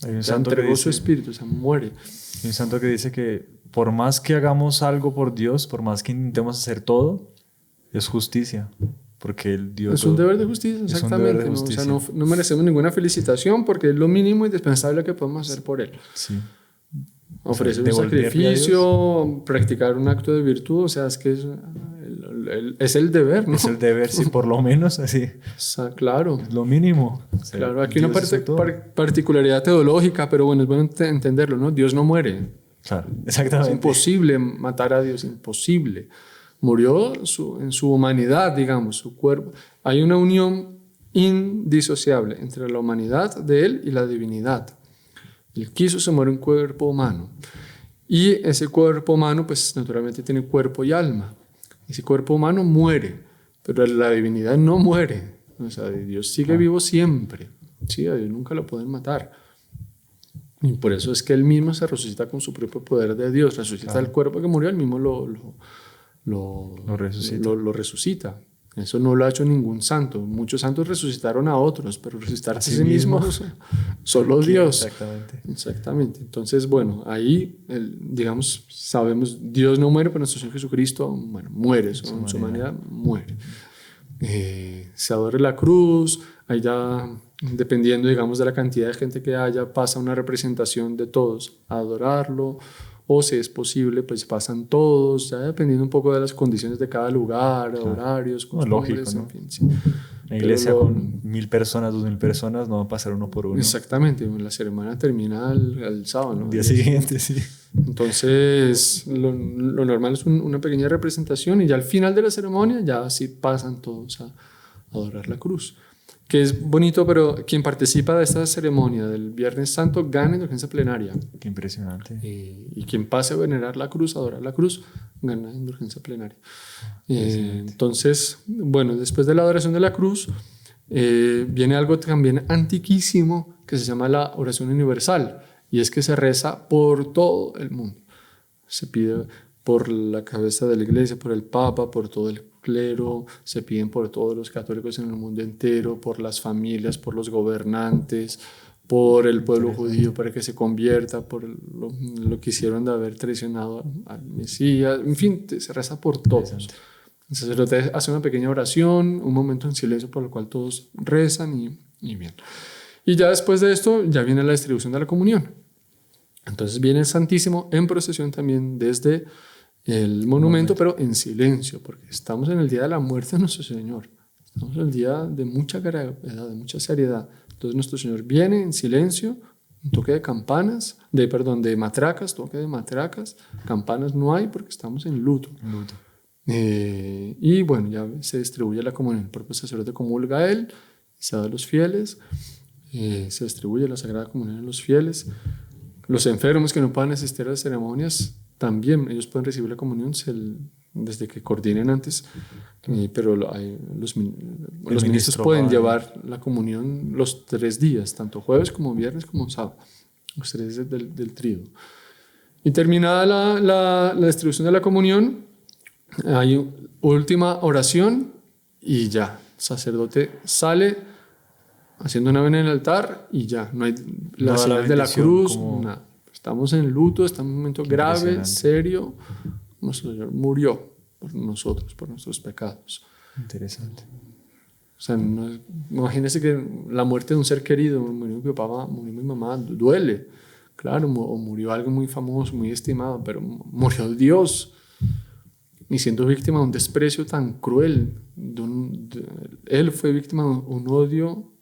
Hay un Se santo que entregó su dice, espíritu, se muere. hay un santo que dice que por más que hagamos algo por Dios, por más que intentemos hacer todo, es justicia. Porque Él dio Es todo. un deber de justicia, Es un exactamente. deber de ¿no? O sea, justicia. no merecemos ninguna felicitación porque es lo mínimo indispensable que podemos hacer por Él. Sí. Ofrecer un devolverle a sacrificio, practicar un acto de virtud, o sea, es que es el deber, ¿no? Es el deber, sí, por lo menos así. Claro. Es lo mínimo. O sea, Claro, aquí una Dios hizo todo. particularidad teológica, pero bueno, es bueno entenderlo, ¿no? Dios no muere. Claro, Es exactamente. imposible matar a Dios, imposible. Murió en su humanidad, digamos, su cuerpo. Hay una unión indisociable entre la humanidad de Él y la divinidad. Él quiso se muere un cuerpo humano. Y ese cuerpo humano, pues naturalmente tiene cuerpo y alma. Ese cuerpo humano muere, pero la divinidad no muere. O sea, Dios sigue vivo siempre. Sí, a Dios nunca lo pueden matar. Y por eso es que Él mismo se resucita con su propio poder de Dios. Resucita el cuerpo que murió, Él mismo lo resucita. Eso no lo ha hecho ningún santo. Muchos santos resucitaron a otros, pero resucitarse a sí mismos solo Dios. Exactamente. Entonces, bueno, ahí, digamos, sabemos, Dios no muere, pero nuestro Señor Jesucristo, bueno, muere, en su humanidad muere. Se adora la cruz, ahí ya, dependiendo, digamos, de la cantidad de gente que haya, pasa una representación de todos a adorarlo, o si es posible, pues pasan todos, ya dependiendo un poco de las condiciones de cada lugar, horarios, costumbres, lógico, ¿no? en fin. Sí. Una iglesia con 1,000 personas, 2,000 personas, no va a pasar uno por uno. Exactamente, la ceremonia termina el sábado, ¿no? El día siguiente, sí. Entonces, lo normal es una pequeña representación y ya al final de la ceremonia ya sí pasan todos a adorar la cruz. Que es bonito, pero quien participa de esta ceremonia del Viernes Santo gana indulgencia plenaria. Qué impresionante. Y quien pase a venerar la cruz, a adorar la cruz, gana indulgencia plenaria. Entonces, bueno, después de la adoración de la cruz, viene algo también antiquísimo que se llama la oración universal, y es que se reza por todo el mundo. Se pide por la cabeza de la iglesia, por el Papa, por todo el clero, se piden por todos los católicos en el mundo entero, por las familias, por los gobernantes, por el pueblo judío para que se convierta, por lo que hicieron de haber traicionado al Mesías, en fin, se reza por todos. El sacerdote hace una pequeña oración, un momento en silencio por el cual todos rezan y bien. Y ya después de esto, ya viene la distribución de la comunión. Entonces viene el Santísimo en procesión también desde el monumento, pero en silencio, porque estamos en el día de la muerte de nuestro Señor. Estamos en el día de mucha gravedad, de mucha seriedad. Entonces nuestro Señor viene en silencio, un toque de campanas, de matracas, toque de matracas. Campanas no hay porque estamos en luto. Y bueno, ya se distribuye la comunión. El propio sacerdote comulga a él, se da a los fieles, se distribuye la Sagrada Comunión a los fieles. Los enfermos que no puedan asistir a las ceremonias, también ellos pueden recibir la comunión desde que coordinen antes, pero los ministros pueden llevar la comunión los 3 días, tanto jueves como viernes como sábado, los 3 días del tríodo. Y terminada la distribución de la comunión, hay última oración y ya, el sacerdote sale haciendo una vena en el altar y ya, no hay la señal de la cruz, nada. Estamos en luto, estamos en un momento grave, serio. Nuestro Señor murió por nosotros, por nuestros pecados. Interesante. O sea, imagínese que la muerte de un ser querido, murió mi papá, murió mi mamá, duele. Claro, o murió alguien muy famoso, muy estimado, pero murió Dios. Y siendo víctima de un desprecio tan cruel, él fue víctima de un odio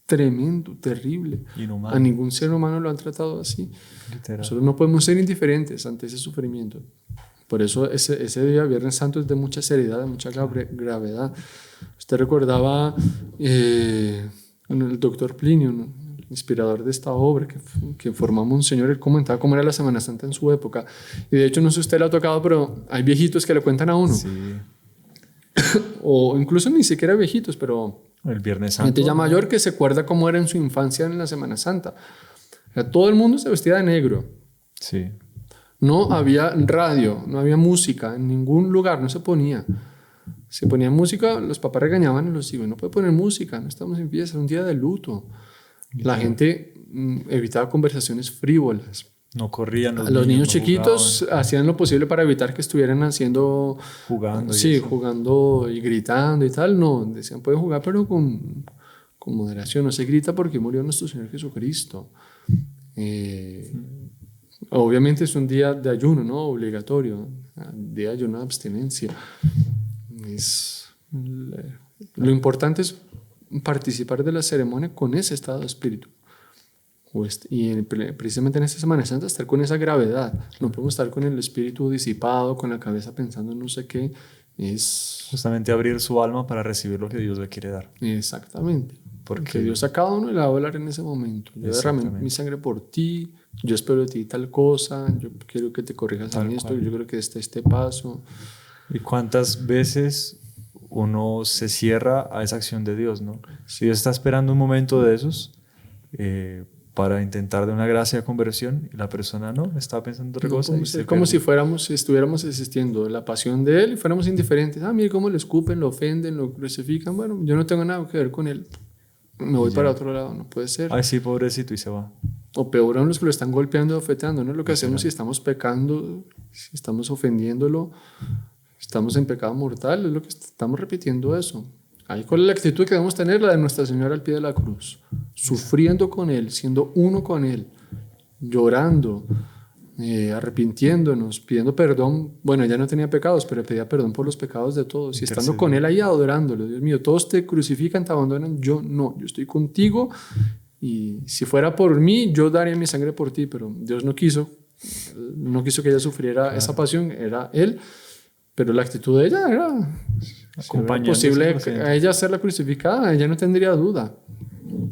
tremendo, terrible. Inhumano. A ningún ser humano lo han tratado así. Literal. Nosotros no podemos ser indiferentes ante ese sufrimiento. Por eso ese día, Viernes Santo, es de mucha seriedad, de mucha gravedad. Usted recordaba el doctor Plinio, ¿no? El inspirador de esta obra que formó Monseñor, él comentaba cómo era la Semana Santa en su época. Y de hecho, no sé si usted lo ha tocado, pero hay viejitos que le cuentan a uno. Sí. O incluso ni siquiera viejitos, pero El Viernes Santo. gente ya mayor que se acuerda cómo era en su infancia en la Semana Santa. O sea, todo el mundo se vestía de negro. Sí. No había radio, no había música en ningún lugar, no se ponía. Se ponía música, los papás regañaban a los hijos, no puede poner música, no estamos en fiesta, es un día de luto. La gente evitaba conversaciones frívolas. No corrían Los niños no chiquitos jugaban, hacían lo posible para evitar que estuvieran haciendo... jugando. Sí, eso. jugando y gritando y tal. No, decían, pueden jugar, pero con moderación. No se grita porque murió nuestro Señor Jesucristo. Obviamente es un día de ayuno, ¿no? Obligatorio. Día de ayuno de abstinencia. Lo importante es participar de la ceremonia con ese estado de espíritu. Y precisamente en esta Semana Santa estar con esa gravedad. No podemos estar con el espíritu disipado, con la cabeza pensando en no sé qué. Es Justamente abrir su alma para recibir lo que Dios le quiere dar. exactamente. Porque Dios a cada uno le va a hablar en ese momento. Yo derramé mi sangre por ti, yo espero de ti tal cosa, yo quiero que te corrijas en esto, yo creo que este paso. ¿Y cuántas veces uno se cierra a esa acción de Dios, no? Si Dios está esperando un momento de esos para intentar de una gracia de conversión y la persona no, está pensando otra cosa. Como si estuviéramos asistiendo a la pasión de Él y fuéramos indiferentes. Mire cómo lo escupen, lo ofenden, lo crucifican. Bueno, yo no tengo nada que ver con Él. Me voy para otro lado, no puede ser. Ay, sí, pobrecito, y se va. O peor aún los que lo están golpeando, ofeteando, ¿no? Lo que hacemos si estamos pecando, si estamos ofendiéndolo, estamos en pecado mortal, es lo que estamos repitiendo eso. Ahí con la actitud que debemos tener, la de Nuestra Señora al pie de la cruz, sufriendo con Él, siendo uno con Él, llorando, arrepintiéndonos, pidiendo perdón. Bueno, ella no tenía pecados, pero pedía perdón por los pecados de todos. Y estando con Él ahí adorándolo. Dios mío, todos te crucifican, te abandonan. Yo no, yo estoy contigo. Y si fuera por mí, yo daría mi sangre por ti. Pero Dios no quiso que ella sufriera esa pasión. Era Él. Pero la actitud de ella era... Si era posible a ella hacerla crucificada, ella no tendría duda.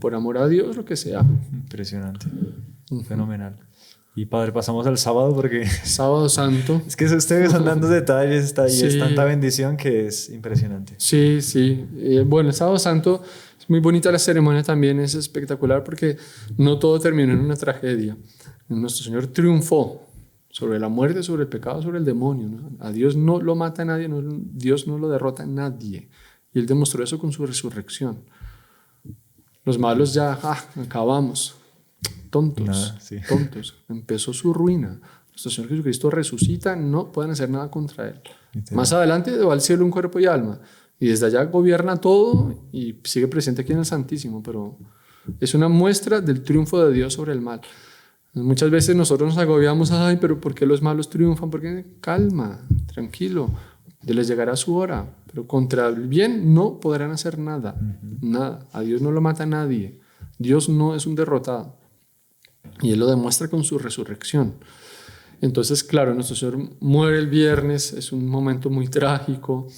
Por amor a Dios, lo que sea. Impresionante. Fenomenal. Y padre, pasamos al sábado porque... Sábado Santo. Es que ustedes están dando detalles y es tanta bendición que es impresionante. Sí, sí. Bueno, el Sábado Santo es muy bonita la ceremonia también, es espectacular porque no todo terminó en una tragedia. Nuestro Señor triunfó sobre la muerte, sobre el pecado, sobre el demonio, ¿no? A Dios no lo mata a nadie, Dios no lo derrota a nadie. Y Él demostró eso con su resurrección. Los malos ya, acabamos. Tontos, tontos. Empezó su ruina. Nuestro Señor Jesucristo resucita, no pueden hacer nada contra Él. Más adelante va al cielo un cuerpo y alma. Y desde allá gobierna todo y sigue presente aquí en el Santísimo. Pero es una muestra del triunfo de Dios sobre el mal. Muchas veces nosotros nos agobiamos, ay, pero ¿por qué los malos triunfan? Porque calma, tranquilo, ya les llegará su hora, pero contra el bien no podrán hacer nada, nada. A Dios no lo mata nadie, Dios no es un derrotado y Él lo demuestra con su resurrección. Entonces, claro, nuestro Señor muere el viernes, es un momento muy trágico,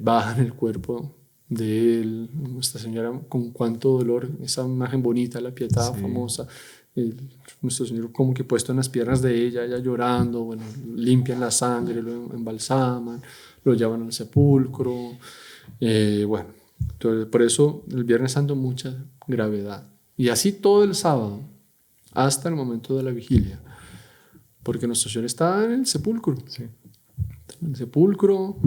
bajan el cuerpo de Él, Nuestra Señora con cuánto dolor, esa imagen bonita, la Pietà famosa, nuestro Señor como que puesto en las piernas de ella llorando, bueno, limpian la sangre, lo embalsaman, lo llevan al sepulcro, bueno, entonces, por eso el Viernes Santo mucha gravedad. Y así todo el sábado, hasta el momento de la vigilia, porque nuestro Señor está en el sepulcro. Sí. En el sepulcro,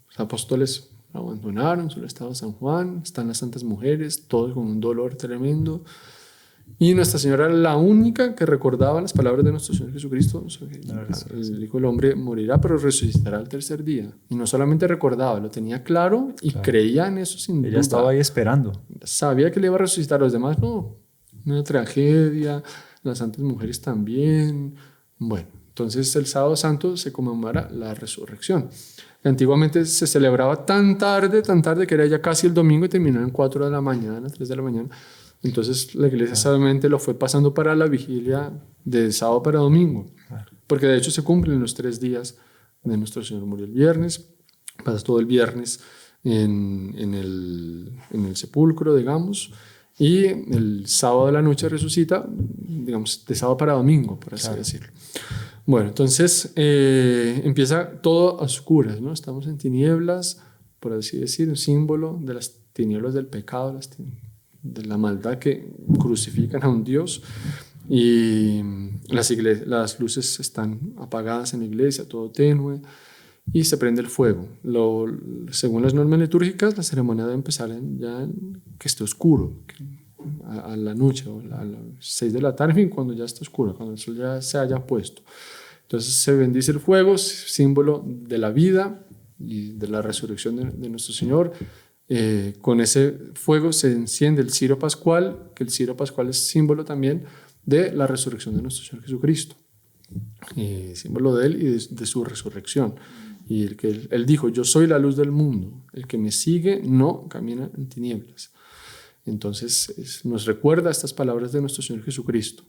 los apóstoles lo abandonaron, solo estaba San Juan, están las santas mujeres, todos con un dolor tremendo. Y Nuestra Señora era la única que recordaba las palabras de nuestro Señor Jesucristo. El Hijo del Hombre morirá, pero resucitará al tercer día. Y no solamente recordaba, lo tenía claro y creía en eso sin duda. Ella estaba ahí esperando. Sabía que le iba a resucitar. Los demás no. Una tragedia. Las santas mujeres también. Bueno, entonces el sábado santo se conmemora la resurrección. Antiguamente se celebraba tan tarde que era ya casi el domingo y terminaba en 4 de la mañana, 3 de la mañana. Entonces la iglesia sabiamente lo fue pasando para la vigilia de sábado para domingo, porque de hecho se cumplen los 3 días de nuestro Señor. Murió el viernes, pasa todo el viernes en el sepulcro, digamos, y el sábado de la noche resucita, digamos, de sábado para domingo, por así decirlo. Bueno, entonces empieza todo a oscuras, ¿no? Estamos en tinieblas, por así decir, un símbolo de las tinieblas del pecado, de la maldad que crucifican a un Dios, y las luces están apagadas en la iglesia, todo tenue, y se prende el fuego. Según las normas litúrgicas, la ceremonia debe empezar que esté oscuro, a la noche o a las 6 de la tarde, en fin, cuando ya está oscuro, cuando el sol ya se haya puesto. Entonces se bendice el fuego, símbolo de la vida y de la resurrección de nuestro Señor. Con ese fuego se enciende el cirio pascual, que el cirio pascual es símbolo también de la resurrección de nuestro Señor Jesucristo, símbolo de Él y de su resurrección. Y él dijo, yo soy la luz del mundo, el que me sigue no camina en tinieblas. Entonces nos recuerda estas palabras de nuestro Señor Jesucristo.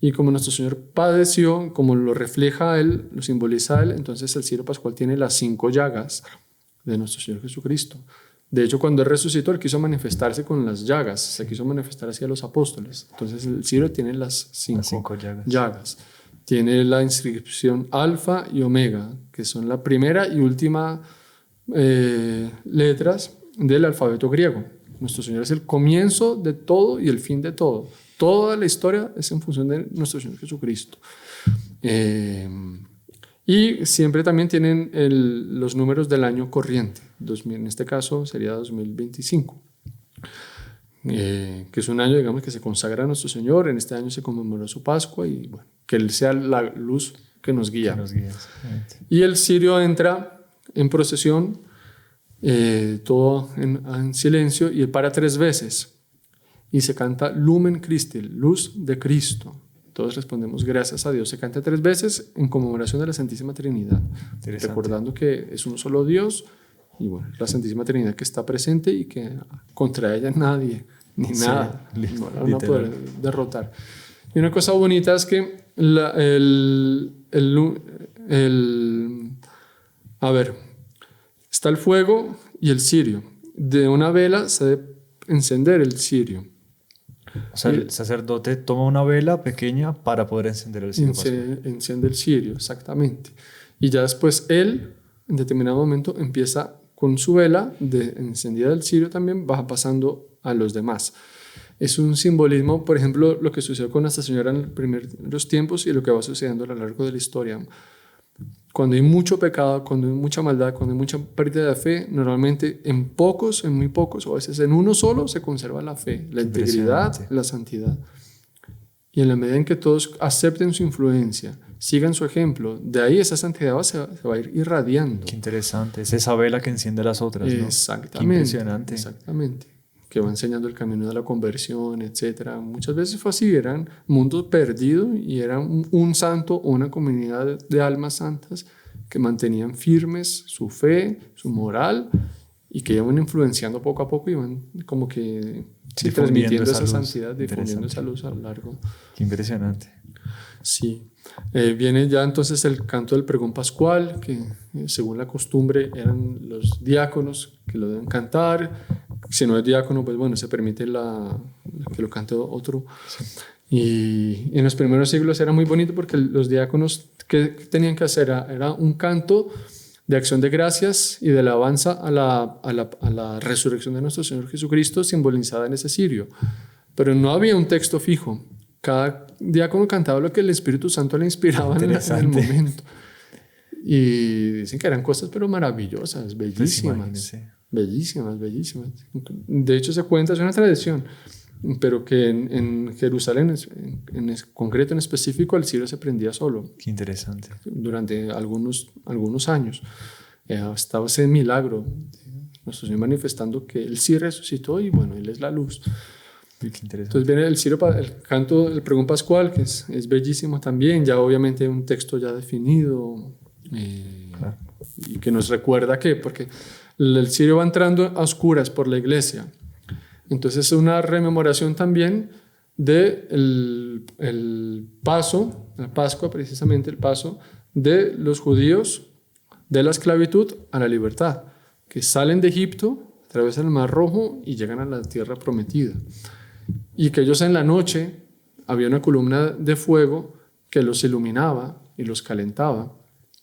Y como nuestro Señor padeció, como lo refleja Él, lo simboliza Él, entonces el cirio pascual tiene las 5 llagas de nuestro Señor Jesucristo. De hecho, cuando Él resucitó, Él quiso manifestarse con las llagas, se quiso manifestar hacia los apóstoles. Entonces el cirio tiene las 5 llagas. Tiene la inscripción alfa y omega, que son la primera y última letras del alfabeto griego. Nuestro Señor es el comienzo de todo y el fin de todo. Toda la historia es en función de nuestro Señor Jesucristo. Y siempre también tienen los números del año corriente. En este caso sería 2025. Que es un año, digamos, que se consagra a nuestro Señor. En este año se conmemoró su Pascua y bueno, que Él sea la luz que nos guía. Y el cirio entra en procesión, todo en silencio, y Él para 3 veces y se canta Lumen Christi, luz de Cristo. Todos respondemos gracias a Dios. Se canta 3 veces en conmemoración de la Santísima Trinidad, recordando que es un solo Dios y bueno, la Santísima Trinidad que está presente y que contra ella nadie ni nada no la van a poder derrotar. Y una cosa bonita es que está el fuego y el cirio. De una vela se debe encender el cirio. O sea, el sacerdote toma una vela pequeña para poder encender el cirio. Enciende el cirio, exactamente. Y ya después él, en determinado momento, empieza con su vela encendida del cirio también, va pasando a los demás. Es un simbolismo, por ejemplo, lo que sucedió con Nuestra Señora en los primeros tiempos y lo que va sucediendo a lo largo de la historia. Cuando hay mucho pecado, cuando hay mucha maldad, cuando hay mucha pérdida de fe, normalmente en muy pocos, o a veces en uno solo se conserva la fe, la integridad, la santidad. Y en la medida en que todos acepten su influencia, sigan su ejemplo, de ahí esa santidad se va a ir irradiando. Qué interesante, es esa vela que enciende las otras, ¿no? Exactamente. Qué impresionante. Exactamente. que va enseñando el camino de la conversión, etc. Muchas veces fue así, eran mundos perdidos y era un santo o una comunidad de almas santas que mantenían firmes su fe, su moral y que iban influenciando poco a poco, iban como que transmitiendo esa santidad, difundiendo esa luz a lo largo. Qué impresionante. Sí. Viene ya entonces el canto del pregón pascual, que según la costumbre eran los diáconos que lo deben cantar. Si no es diácono, pues bueno, se permite que lo cante otro. Sí. Y en los primeros siglos era muy bonito porque los diáconos, ¿qué tenían que hacer? Era un canto de acción de gracias y de alabanza a la resurrección de nuestro Señor Jesucristo, simbolizada en ese cirio. Pero no había un texto fijo. Cada diácono cantaba lo que el Espíritu Santo le inspiraba en el momento. Y dicen que eran cosas pero maravillosas, bellísimas. Pues bellísimas. De hecho se cuenta, es una tradición, pero que en Jerusalén, en concreto, en específico, el cirio se prendía solo. Qué interesante. Durante algunos años. Estaba ese milagro, nuestro Señor manifestando que Él sí resucitó y bueno, Él es la luz. Entonces viene el canto del pregón pascual, que es bellísimo también, ya obviamente un texto ya definido, claro. Y que nos recuerda porque el cirio va entrando a oscuras por la iglesia. Entonces es una rememoración también de el paso, la Pascua precisamente, el paso de los judíos de la esclavitud a la libertad, que salen de Egipto, atraviesan el Mar Rojo y llegan a la tierra prometida. Y que ellos en la noche había una columna de fuego que los iluminaba y los calentaba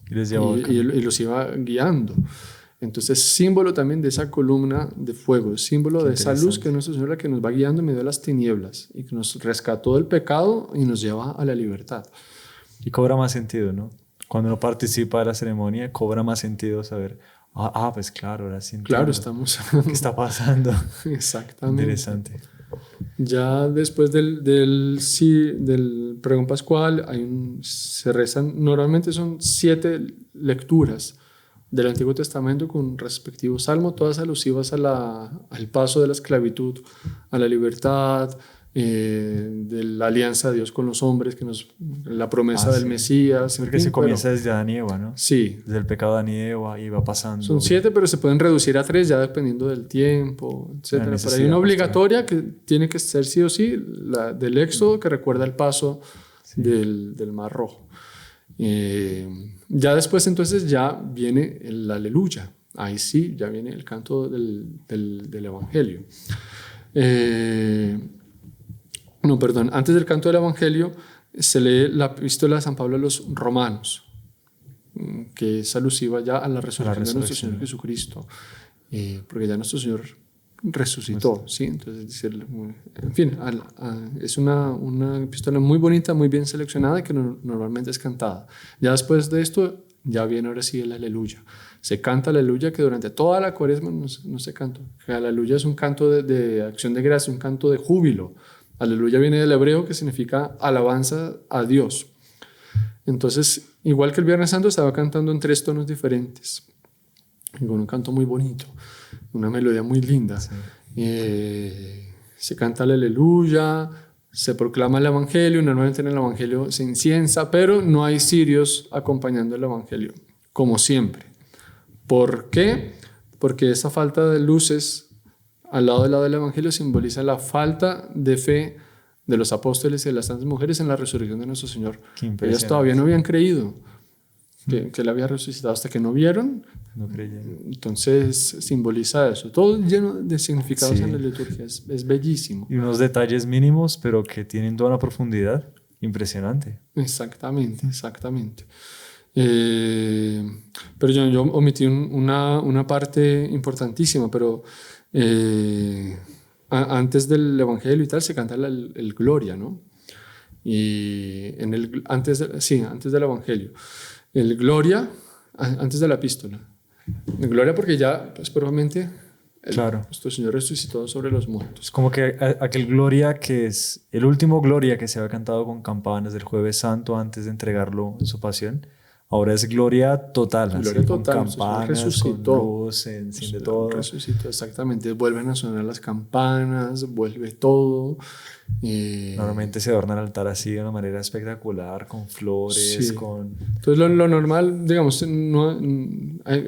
y los iba guiando. Entonces, símbolo también de esa columna de fuego, símbolo de esa luz que es nuestra Señora, que nos va guiando en medio de las tinieblas y que nos rescató del pecado y nos lleva a la libertad. Y cobra más sentido, ¿no? Cuando uno participa de la ceremonia, cobra más sentido saber, pues claro, ahora sí entiendo. Claro, estamos... ¿Qué está pasando? Exactamente. Interesante. Ya después del pregón pascual se rezan, normalmente son 7 lecturas del Antiguo Testamento con respectivo salmo, todas alusivas al paso de la esclavitud a la libertad, de la alianza de Dios con los hombres, la promesa del Mesías. Porque se comienza desde Adán y Eva, ¿no? Sí. Desde el pecado de Adán y Eva y va pasando. Son 7, pero se pueden reducir a 3 ya dependiendo del tiempo, etc. Pero hay una obligatoria que tiene que ser sí o sí, la del Éxodo, que recuerda el paso del Mar Rojo. Ya después entonces ya viene el Aleluya. Ahí sí, ya viene el canto del Evangelio. Antes del canto del Evangelio se lee la epístola de San Pablo a los Romanos, que es alusiva ya a la resurrección de nuestro Señor Jesucristo, porque ya nuestro Señor resucitó, ¿sí? Entonces, en fin, es una epístola muy bonita, muy bien seleccionada, que normalmente es cantada. Ya después de esto, ya viene ahora sí el Aleluya. Se canta Aleluya, que durante toda la Cuaresma no se canta. El Aleluya es un canto de acción de gracia, un canto de júbilo. Aleluya viene del hebreo, que significa alabanza a Dios. Entonces, igual que el Viernes Santo, estaba cantando en 3 tonos diferentes, y con un canto muy bonito, una melodía muy linda. Sí. Se canta el Aleluya, se proclama el Evangelio, normalmente en el Evangelio se inciensa, pero no hay cirios acompañando el Evangelio, como siempre. ¿Por qué? Porque esa falta de luces al lado del Evangelio simboliza la falta de fe de los apóstoles y de las santas mujeres en la resurrección de nuestro Señor. Ellas todavía no habían creído que Él había resucitado hasta que no vieron. No creyeron. Entonces simboliza eso. Todo lleno de significados en la liturgia. Es bellísimo. Y unos detalles mínimos, pero que tienen toda una profundidad impresionante. Exactamente. Pero yo omití una parte importantísima, pero antes del Evangelio y tal se canta el Gloria, ¿no? Y antes del Evangelio. El Gloria, antes de la epístola. El Gloria porque ya, pues probablemente, nuestro Señor resucitó sobre los muertos. Es como que aquel Gloria que es el último Gloria que se había cantado con campanas del Jueves Santo antes de entregarlo en su pasión. Ahora es gloria total, Gloria así, total, con nuestro Señor campanas, resucitó. con luz, se enciende todo. Resucitó, exactamente. Vuelven a sonar las campanas, vuelve todo. Normalmente se adorna el altar así de una manera espectacular, con flores, Sí. con... Entonces lo normal, digamos,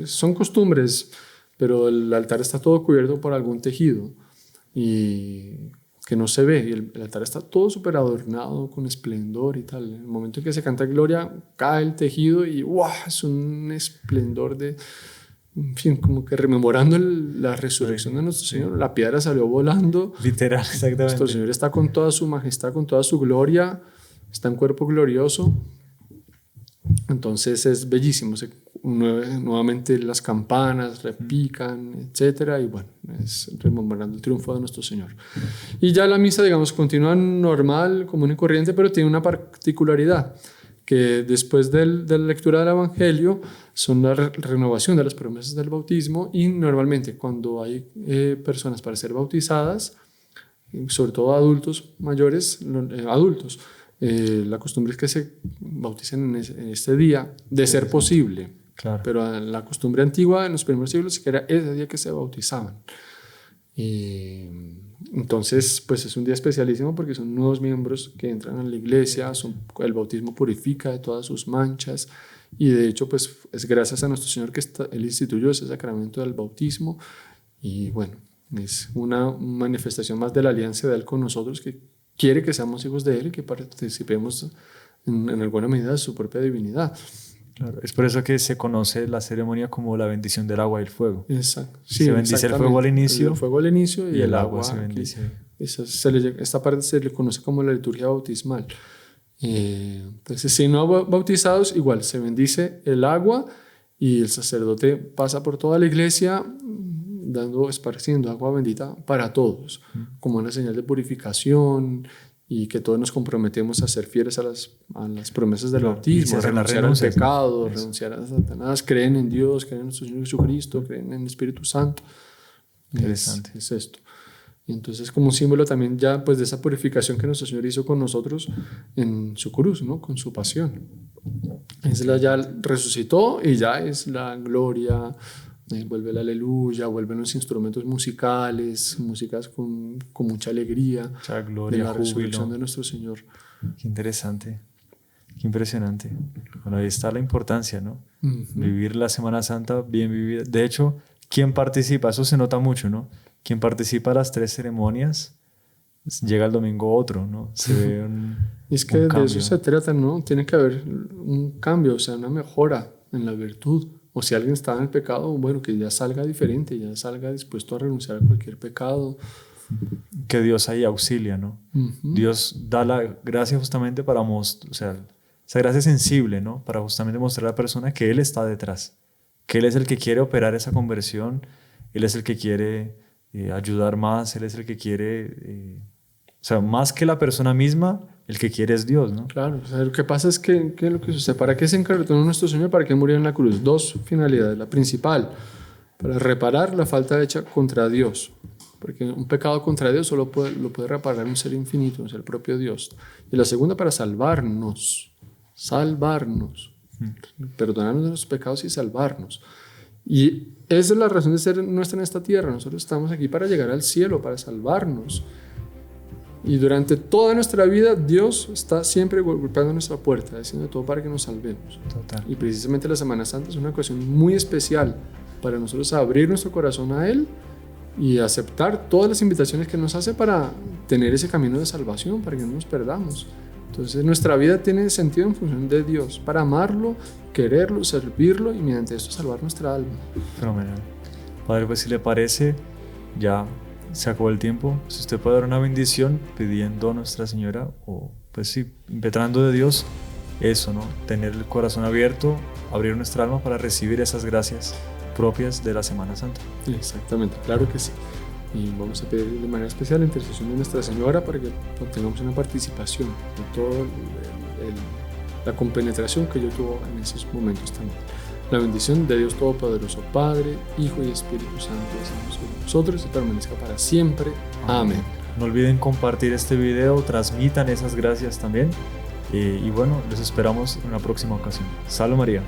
son costumbres, pero el altar está todo cubierto por algún tejido y que no se ve. Y el altar está todo súper adornado con esplendor y tal. En el momento en que se canta Gloria, cae el tejido y ¡guau! Es un esplendor de... En fin, como que rememorando la resurrección de nuestro Señor. La piedra salió volando. Literal, exactamente. Nuestro Señor está con toda su majestad, con toda su gloria. Está en cuerpo glorioso. Entonces es bellísimo. Nuevamente las campanas repican, etcétera, y bueno, es rememorando el triunfo de nuestro Señor. Y ya la misa, digamos, continúa normal, común y corriente, pero tiene una particularidad, que después de la lectura del Evangelio son la renovación de las promesas del bautismo, y normalmente cuando hay personas para ser bautizadas, sobre todo adultos mayores, la costumbre es que se bauticen en este día, de ser posible. Claro. Pero en la costumbre antigua, en los primeros siglos, que era ese día que se bautizaban. Y entonces, pues es un día especialísimo porque son nuevos miembros que entran a la iglesia, el bautismo purifica de todas sus manchas, y de hecho, pues es gracias a nuestro Señor que Él instituyó ese sacramento del bautismo, y bueno, es una manifestación más de la alianza de Él con nosotros, que quiere que seamos hijos de Él y que participemos en alguna medida de su propia divinidad. Claro, es por eso que se conoce la ceremonia como la bendición del agua y el fuego. Exacto. Sí, se bendice el fuego al inicio. El fuego al inicio y el agua se bendice. Esta parte se le conoce como la liturgia bautismal. Entonces, si no bautizados, igual se bendice el agua y el sacerdote pasa por toda la iglesia esparciendo agua bendita para todos, como una señal de purificación, y que todos nos comprometemos a ser fieles a las promesas del bautismo, a renunciar al pecado, renunciar a Satanás, creen en Dios, creen en nuestro Señor Jesucristo, creen en el Espíritu Santo. Interesante. Es esto. Y entonces, como un símbolo también ya pues de esa purificación que nuestro Señor hizo con nosotros en su cruz, ¿no? Con su pasión. Ya resucitó y ya es la gloria. Vuelve la aleluya, vuelven los instrumentos musicales, músicas con mucha alegría, mucha gloria, de la júbilo. resurrección de nuestro Señor. Qué interesante, qué impresionante. Bueno, ahí está la importancia, ¿no? Vivir la Semana Santa bien vivida. De hecho, quien participa, eso se nota mucho, ¿no? Quien participa a las 3 ceremonias, llega el domingo otro, ¿no? Se ve y es que de eso se trata, ¿no? Tiene que haber un cambio, o sea, una mejora en la virtud. O si alguien está en el pecado, bueno, que ya salga diferente, ya salga dispuesto a renunciar a cualquier pecado. Que Dios ahí auxilia, ¿no? Dios da la gracia justamente para mostrar, o sea, esa gracia sensible, ¿no? Para justamente mostrar a la persona que Él está detrás, que Él es el que quiere operar esa conversión, Él es el que quiere ayudar más, Él es el que quiere, o sea, más que la persona misma, el que quiere es Dios, ¿no? Claro, o sea, lo que pasa es que lo que sucede, ¿para qué se encarnó nuestro Señor? ¿Para qué murió en la cruz? 2 finalidades. La principal, para reparar la falta hecha contra Dios, porque un pecado contra Dios solo lo puede reparar un ser infinito, el propio Dios. Y la segunda, para salvarnos, perdonarnos de los pecados y salvarnos. Y esa es la razón de ser nuestra en esta tierra. Nosotros estamos aquí para llegar al cielo, para salvarnos. Y durante toda nuestra vida Dios está siempre golpeando nuestra puerta, haciendo todo para que nos salvemos. Total. Y precisamente la Semana Santa es una ocasión muy especial para nosotros abrir nuestro corazón a Él y aceptar todas las invitaciones que nos hace para tener ese camino de salvación, para que no nos perdamos. Entonces nuestra vida tiene sentido en función de Dios, para amarlo, quererlo, servirlo y mediante esto salvar nuestra alma. Fenomenal. Padre, pues si le parece, ya se acabó el tiempo. Si usted puede dar una bendición pidiendo a Nuestra Señora, o pues sí, impetrando de Dios eso, ¿no? Tener el corazón abierto, abrir nuestra alma para recibir esas gracias propias de la Semana Santa. Exactamente, claro que sí. Y vamos a pedir de manera especial la intercesión de Nuestra Señora para que tengamos una participación de toda la compenetración que yo tuvo en esos momentos también. La bendición de Dios Todopoderoso, Padre, Hijo y Espíritu Santo, descienda sobre nosotros y permanezca para siempre. Amén. No olviden compartir este video, transmitan esas gracias también Y bueno, les esperamos en una próxima ocasión. Salve María.